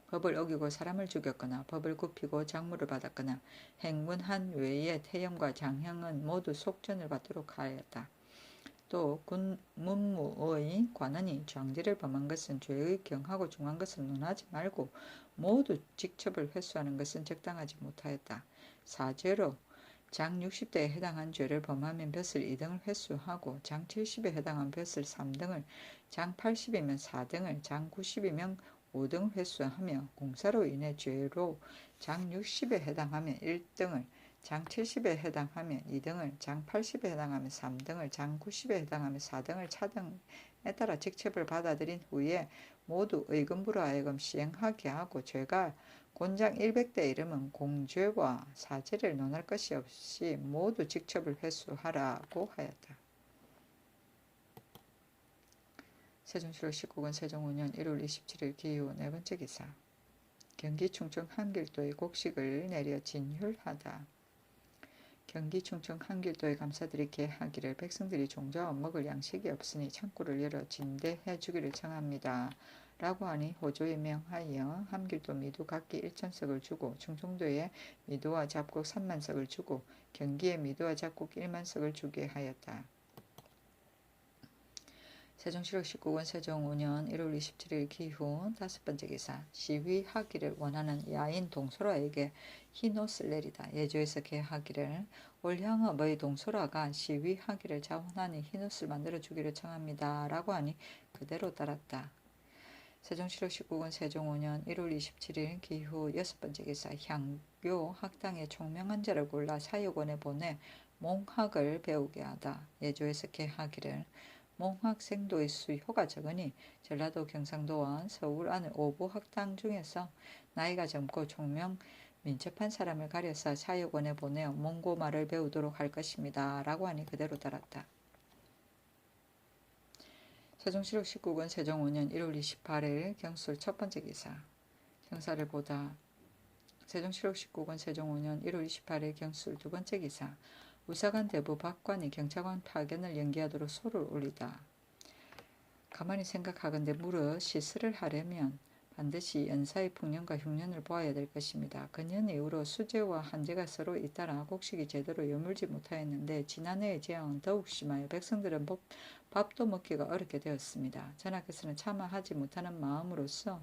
법을 어기고 사람을 죽였거나 법을 굽히고 장물을 받았거나 행문한 외에 태형과 장형은 모두 속전을 받도록 하였다. 또 문무의 관원이 장지를 범한 것은 죄의 경하고 중한 것을 논하지 말고 모두 직첩을 회수하는 것은 적당하지 못하였다. 사죄로 장 60대에 해당한 죄를 범하면 벼슬 2등을 회수하고 장 70에 해당한 벼슬 3등을, 장 80이면 4등을, 장 90이면 5등을 회수하며 공사로 인해 죄로 장 60에 해당하면 1등을, 장 70에 해당하면 2등을, 장 80에 해당하면 3등을, 장 90에 해당하면 4등을 차등에 따라 직첩을 받아들인 후에 모두 의금부로 하여금 시행하게 하고 죄가 곤장 100대 이르면 공죄와 사죄를 논할 것이 없이 모두 직첩을 회수하라고 하였다. 세종시록 19권 세종 5년 1월 27일 기후 네 번째 기사 경기 충청 한길도에 곡식을 내려 진휼하다. 경기 충청 한길도의 감사들이 계하기를 백성들이 종자와 먹을 양식이 없으니 창고를 열어 진대해 주기를 청합니다. 라고 하니 호조에 명하여 한길도 미도 각기 1,000석을 주고 충청도에 미도와 잡곡 30,000석을 주고 경기에 미도와 잡곡 10,000석을 주게 하였다. 세종시록 19권 세종 5년 1월 27일 기후 다섯 번째 기사 시위하기를 원하는 야인 동소라에게 흰옷을 내리다. 예조에서 계하기를 올향업의 동소라가 시위하기를 자원하니 흰옷을 만들어주기를 청합니다. 라고 하니 그대로 따랐다. 세종시록 19권 세종 5년 1월 27일 기후 여섯 번째 기사 향교 학당에 총명한 자를 골라 사육원에 보내 몽학을 배우게 하다. 예조에서 계하기를 몽학생도의 수요가 적으니 전라도 경상도와 서울 안의 오부 학당 중에서 나이가 젊고 총명 민첩한 사람을 가려서 사육원에 보내어 몽고말을 배우도록 할 것입니다. 라고 하니 그대로 따랐다. 세종시록 19권 세종 5년 1월 28일 경술 첫 번째 기사 경사를 보다. 세종시록 19권 세종 5년 1월 28일 경술 두 번째 기사 우사관 대부 박관이 경찰관 파견을 연기하도록 소를 올리다. 가만히 생각하건대 무릇 시설을 하려면 반드시 연사의 풍년과 흉년을 보아야 될 것입니다. 근년 이후로 수재와 한재가 서로 잇따라 곡식이 제대로 여물지 못하였는데 지난해의 재앙은 더욱 심하여 백성들은 밥도 먹기가 어렵게 되었습니다. 전하께서는 차마 하지 못하는 마음으로써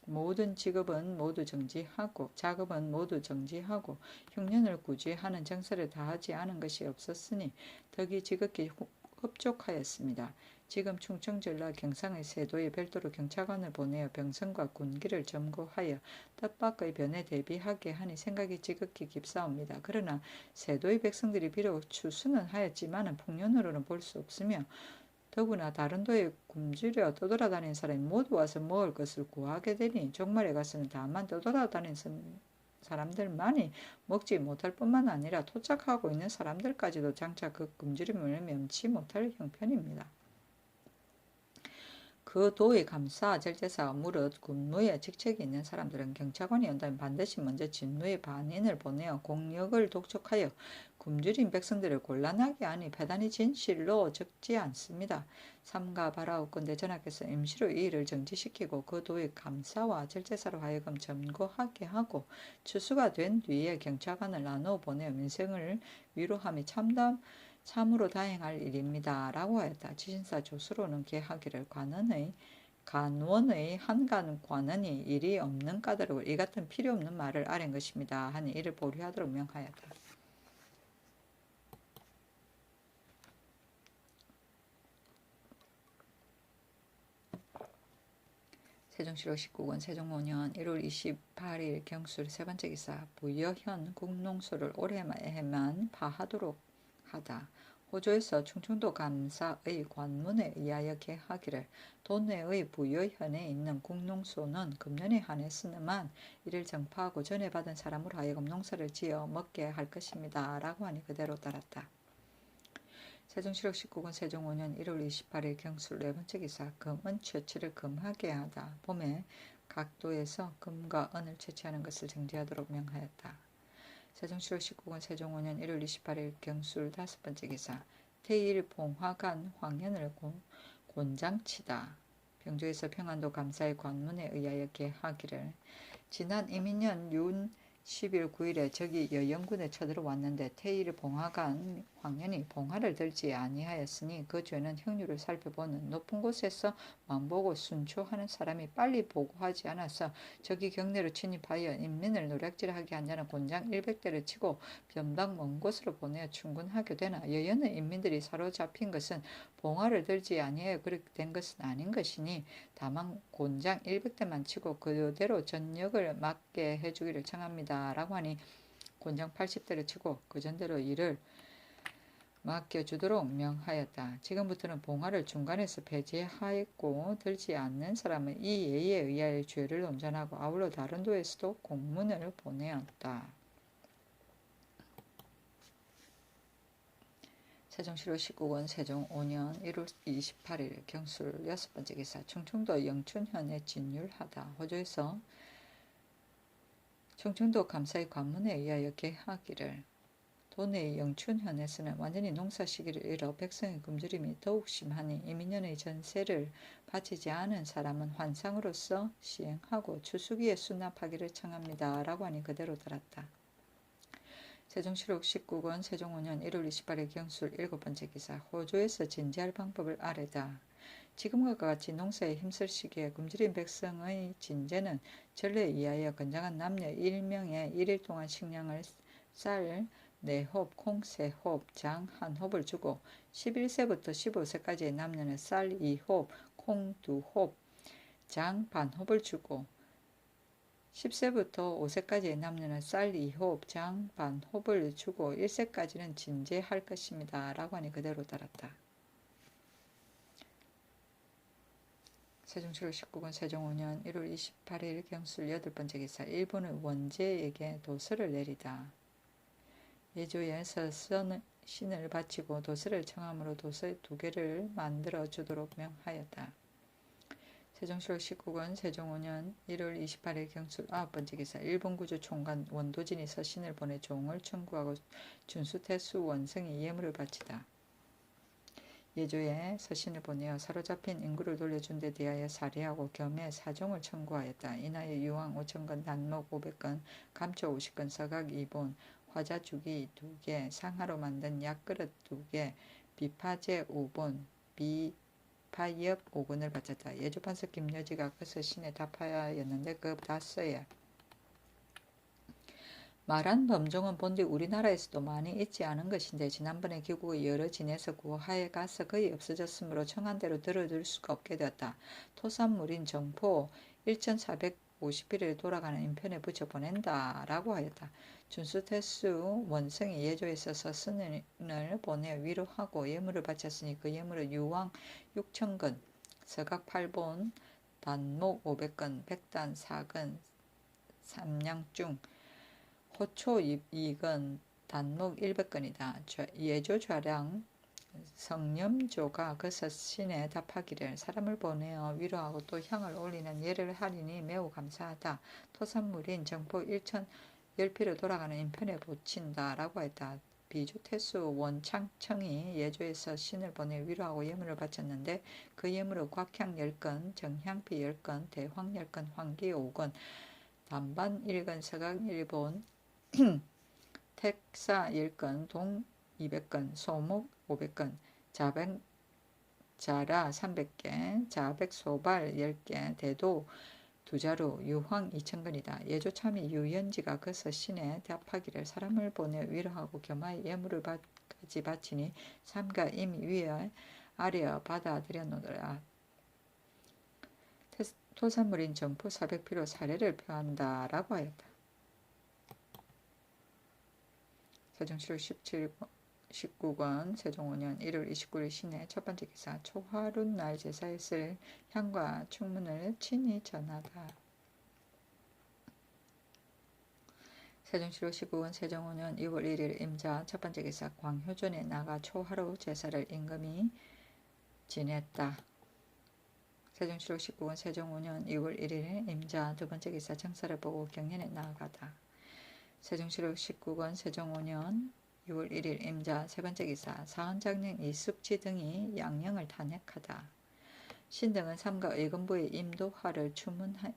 모든 직업은 모두 정지하고 작업은 모두 정지하고 흉년을 구제하는 정서를 다하지 않은 것이 없었으니 덕이 지극히 흡족하였습니다. 지금 충청 전라 경상의 세도에 별도로 경찰관을 보내어 병성과 군기를 점거하여 뜻밖의 변에 대비하게 하니 생각이 지극히 깊사옵니다. 그러나 세도의 백성들이 비록 추수는 하였지만 풍년으로는 볼 수 없으며 더구나 다른 도에 굶주려 떠돌아다니는 사람이 모두 와서 먹을 것을 구하게 되니 종말에 가서는 다만 떠돌아다니는 사람들만이 먹지 못할 뿐만 아니라 토착하고 있는 사람들까지도 장차 그 굶주림을 면치 못할 형편입니다. 그 도의 감사 절제사 무릇 군무에 직책이 있는 사람들은 경찰관이 온다면 반드시 먼저 진무의 반인을 보내어 공력을 독촉하여 굶주린 백성들을 곤란하게 하니 배단이 진실로 적지 않습니다. 삼가 바라옵건대 전하께서 임시로 이 일을 정지시키고 그 도의 감사와 절제사로 하여금 점거하게 하고 추수가 된 뒤에 경찰관을 나누어 보내어 민생을 위로함이 참으로 다행할 일입니다. 라고 하였다. 지신사 조수로는 계하기를 간원의 한간 관원이 일이 없는 까닭으로 이 같은 필요 없는 말을 아랜 것입니다. 하니 이를 보류하도록 명하였다. 세종시로 19권 세종 5년 1월 28일 경술 세 번째 기사 부여현 국농소를 올해만 파하도록 하다. 호조에서 충청도 감사의 관문에 의하여 계하기를 도내의 부여현에 있는 국농소는 금년에 한해서만 이를 정파하고 전에 받은 사람으로 하여금 농사를 지어 먹게 할 것입니다. 라고 하니 그대로 따랐다. 세종시록 19권 세종 5년 1월 28일 경술 네 번째 기사 금은 채취를 금하게 하다. 봄에 각도에서 금과 은을 채취하는 것을 정지하도록 명하였다. 세종시록 19권 세종 5년 1월 28일 경술 다섯 번째 기사 태일 봉화간 황현을 곤장치다. 병조에서 평안도 감사의 관문에 의하여 계하기를 지난 이민년 윤 10일 9일에 적이 여영군에 쳐들어왔는데 태일 봉화간 황현이 봉화를 들지 아니하였으니 그 죄는 형률을 살펴보는 높은 곳에서 망보고 순초하는 사람이 빨리 보고하지 않아서 적이 경내로 침입하여 인민을 노략질하게 한 자는 곤장 100대를 치고 변방 먼 곳으로 보내어 충군하게 되나 여연의 인민들이 사로잡힌 것은 봉화를 들지 아니하여 그렇게 된 것은 아닌 것이니 다만 곤장 100대만 치고 그대로 전역을 맡게 해주기를 청합니다. 라고 하니 곤장 80대를 치고 그 전대로 이를 맡겨주도록 명하였다. 지금부터는 봉화를 중간에서 배제하였고 들지 않는 사람은 이 예에 의하여 죄를 온전하고 아울러 다른 도에서도 공문을 보내었다. 세종시로 19권 세종 5년 1월 28일 경술 여섯 번째 기사 충청도 영춘현에 진율하다. 호조에서 충청도 감사의 관문에 의하여 계하기를 도내의 영춘현에서는 완전히 농사 시기를 잃어 백성의 굶주림이 더욱 심하니 이민년의 전세를 바치지 않은 사람은 환상으로서 시행하고 추수기에 수납하기를 청합니다. 라고 하니 그대로 따랐다. 세종시록 19권 세종 5년 1월 28일 경술 일곱 번째 기사 호조에서 진지할 방법을 아뢰다. 지금과 같이 농사에 힘쓸 시기에 굶주린 백성의 진제는 전례에 의하여 건장한 남녀 1명에 1일 동안 식량을 쌀 4홉, 콩 3홉, 장 1홉을 주고 11세부터 15세까지의 남녀는 쌀 2홉, 콩 2홉, 장 반홉을 주고 10세부터 5세까지의 남녀는 쌀 2홉, 장 반홉을 주고 1세까지는 진제할 것입니다. 라고 하니 그대로 따랐다. 세종시록 19권 세종 5년 1월 28일 경술 여덟 번째 기사 일본의 원제에게 도서를 내리다. 예조에서 신을 바치고 도서를 청함으로 도서 2개를 만들어 주도록 명하였다. 세종시로 19권 세종 5년 1월 28일 경술 9번째 기사 일본 구조 총관 원도진이 서신을 보내 종을 청구하고 준수태수 원성이 예물을 바치다. 예조에 서신을 보내어 사로잡힌 인구를 돌려준 데 대하여 사례하고 겸해 사종을 청구하였다. 이나여 유황 5,000건, 단목 500건, 감초 50건, 서각 2본, 화자주기 2개, 상하로 만든 약그릇 2개, 비파제 5본, 비파엽 5건을 바쳤다. 예조판서 김여지가 그 서신에 답하였는데 그 다서에 말한 범종은 본디 우리나라에서도 많이 있지 않은 것인데 지난번에 기국의 여러 진에서 구하에 가서 거의 없어졌으므로 청한대로 들어둘 수가 없게 되었다. 토산물인 정포 1451일에 돌아가는 인편에 붙여 보낸다 라고 하였다. 준수태수 원성이 예조에서 서신을 보내 위로하고 예물을 바쳤으니 그 예물은 유황 6,000건, 서각 8본, 단목 500건, 백단 4건, 삼량중, 호초 2건, 단목 100건이다. 예조 좌량 성념조가 그 서신에 답하기를 사람을 보내어 위로하고 또 향을 올리는 예를 하리니 매우 감사하다. 토산물인 정포 1,010피로 돌아가는 인편에 붙인다 라고 했다. 비주태수 원창청이 예조에서 신을 보내 위로하고 예물을 바쳤는데 그 예물은 곽향 10건, 정향피 10건, 대황 10건, 황기 5건, 단반 1건, 서각 1본, 택사 10건, 동 200건, 소목 500건, 자백자라 300개, 자백소발 10개, 대도 2자루, 유황 2,000건이다. 예조참이 유연지가 그 서신에 답하기를 사람을 보내 위로하고 겸하여 예물을 까지 바치니 삼가 이미 위에 아래어 받아들였노라. 토산물인 정포 400피로 사례를 표한다 라고 하였다. 세종시로 19권 세종 5년 1월 29일 시내 첫 번째 기사 초하룻날 제사에 쓸 향과 충문을 친히 전하다. 세종시로 19권 세종 5년 2월 1일 임자 첫 번째 기사 광효전에 나가 초하루 제사를 임금이 지냈다. 세종시로 19권 세종 5년 2월 1일 임자 두 번째 기사 정사를 보고 경연에 나아가다. 세종시로 19권 세종 5년 6월 1일 임자 세 번째 기사 사헌장령 이숙지 등이 양령을 탄핵하다. 신등은 삼가 의금부의 임도화를 추문한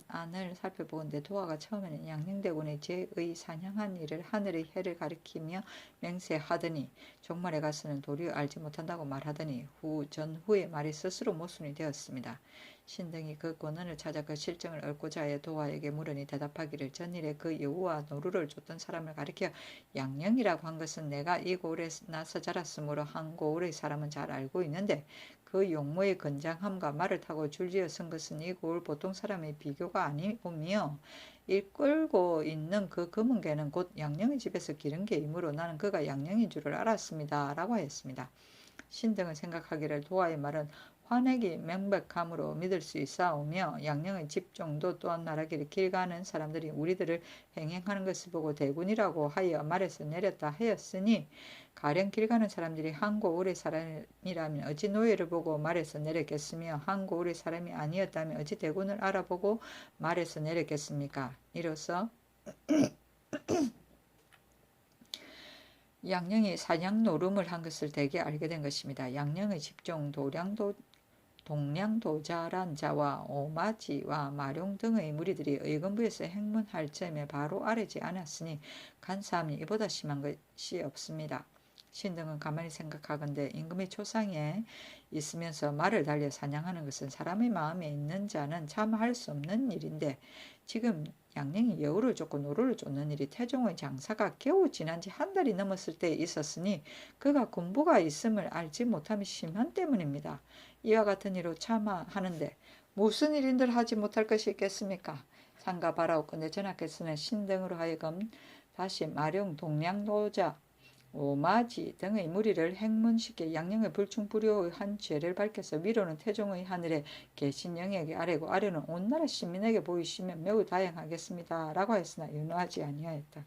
안을 살펴보건대 도화가 처음에는 양령대군의 제의 사냥한 일을 하늘의 해를 가리키며 맹세하더니 종말에 가서는 도리어 알지 못한다고 말하더니 전후의 말이 스스로 모순이 되었습니다. 신등이 그 권한을 찾아 그 실정을 얻고자 하여 도화에게 물으니 대답하기를 전일에 그 여우와 노루를 쫓던 사람을 가리켜 양령이라고 한 것은 내가 이 고을에 나서 자랐으므로 한 고을의 사람은 잘 알고 있는데 그 용모의 건장함과 말을 타고 줄지어 선 것은 이 고을 보통 사람의 비교가 아니오며 이끌고 있는 그 검은 개는 곧 양령의 집에서 기른 개이므로 나는 그가 양령인 줄을 알았습니다 라고 하였습니다. 신등은 생각하기를 도화의 말은 환액이 명백함으로 믿을 수 있사오며 양령의 집종도 또한 말하기를 길 가는 사람들이 우리들을 행행하는 것을 보고 대군이라고 하여 말에서 내렸다 하였으니 가령 길 가는 사람들이 한 고을의 사람이라면 어찌 노예를 보고 말에서 내렸겠으며 한 고을의 사람이 아니었다면 어찌 대군을 알아보고 말에서 내렸겠습니까? 이로써 양령이 사냥 노름을 한 것을 대개 알게 된 것입니다. 양령의 집종 동량도자란 자와 오마지와 마룡 등의 무리들이 의금부에서 행문할 점에 바로 아래지 않았으니 간사함이 이보다 심한 것이 없습니다. 신등은 가만히 생각하건대 임금의 초상에 있으면서 말을 달려 사냥하는 것은 사람의 마음에 있는 자는 참 할 수 없는 일인데 지금 양령이 여우를 쫓고 노루를 쫓는 일이 태종의 장사가 겨우 지난 지 한 달이 넘었을 때에 있었으니 그가 군부가 있음을 알지 못함이 심한 때문입니다. 이와 같은 일로 참아 하는데 무슨 일인들 하지 못할 것이 있겠습니까? 상가 바라옵건대 전하께서는 신등으로 하여금 다시 마룡 동량도자 오마지 등의 무리를 행문시켜 양령의 불충불효의 한 죄를 밝혀서 위로는 태종의 하늘에 계신 영역이 아래고 아래는 온 나라 시민에게 보이시면 매우 다행하겠습니다 라고 했으나 윤호하지 아니하였다.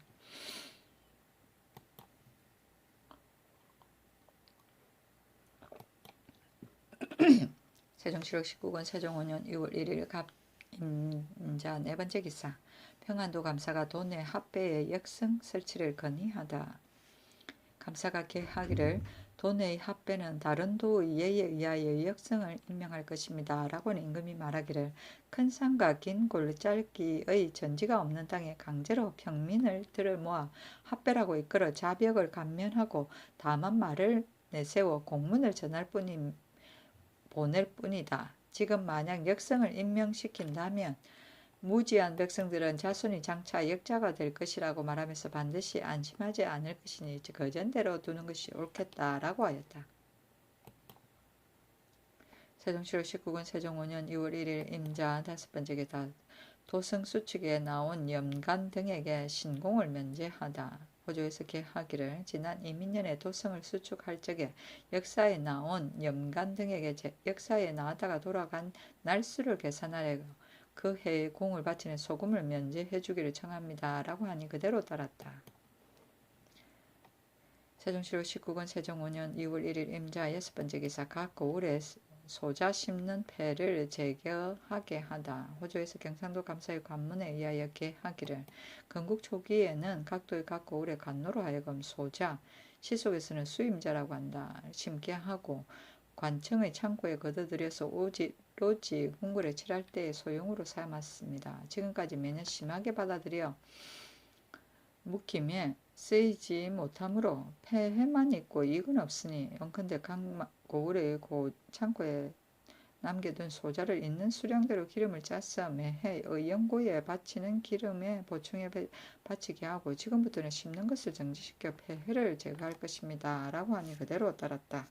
세종시록 19권 세종 5년 2월 1일 갑임자 네 번째 기사. 평안도 감사가 도내 합배의 역승 설치를 건의하다. 감사가 계하기를 도내의 합배는 다른 도의 예에 의하여 역승을 임명할 것입니다. 라고는 임금이 말하기를 큰 산과 긴 골짜기의 전지가 없는 땅에 강제로 평민을 들을 모아 합배라고 이끌어 자벽을 감면하고 다만 말을 내세워 공문을 보낼 뿐이다. 지금 만약 역성을 임명시킨다면 무지한 백성들은 자손이 장차 역자가 될 것이라고 말하면서 반드시 안심하지 않을 것이니 거전대로 두는 것이 옳겠다라고 하였다. 세종시록 19권 세종 5년 2월 1일 임자 다섯 번째 기사. 도성수축에 나온 염간 등에게 신공을 면제하다. 호조에서 계하기를 지난 이민년에 도성을 수축할 적에 역사에 나온 염간 등에게 역사에 나왔다가 돌아간 날수를 계산하려 그 해에 공을 바치는 소금을 면제해 주기를 청합니다. 라고 하니 그대로 따랐다. 세종시록 19권 세종 5년 2월 1일 임자 여섯 번째 기사. 각 고을에 소자 심는 패를 제거하게 하다. 호조에서 경상도 감사의 관문에 의하여 계하기를 건국 초기에는 각도의 각 고을의 관노로 하여금 소자, 시속에서는 수임자라고 한다. 심게 하고 관청의 창고에 걷어들여서 로지 궁궐에 칠할 때의 소용으로 삼았습니다. 지금까지 매년 심하게 받아들여 묵힘에 쓰이지 못하므로 폐해만 있고 이익은 없으니 원컨대 각 고을의 창고에 남겨둔 소자를 있는 수량대로 기름을 짜서 매해 의연고에 바치는 기름에 보충해 바치게 하고 지금부터는 심는 것을 정지시켜 폐해를 제거할 것입니다. 라고 하니 그대로 따랐다.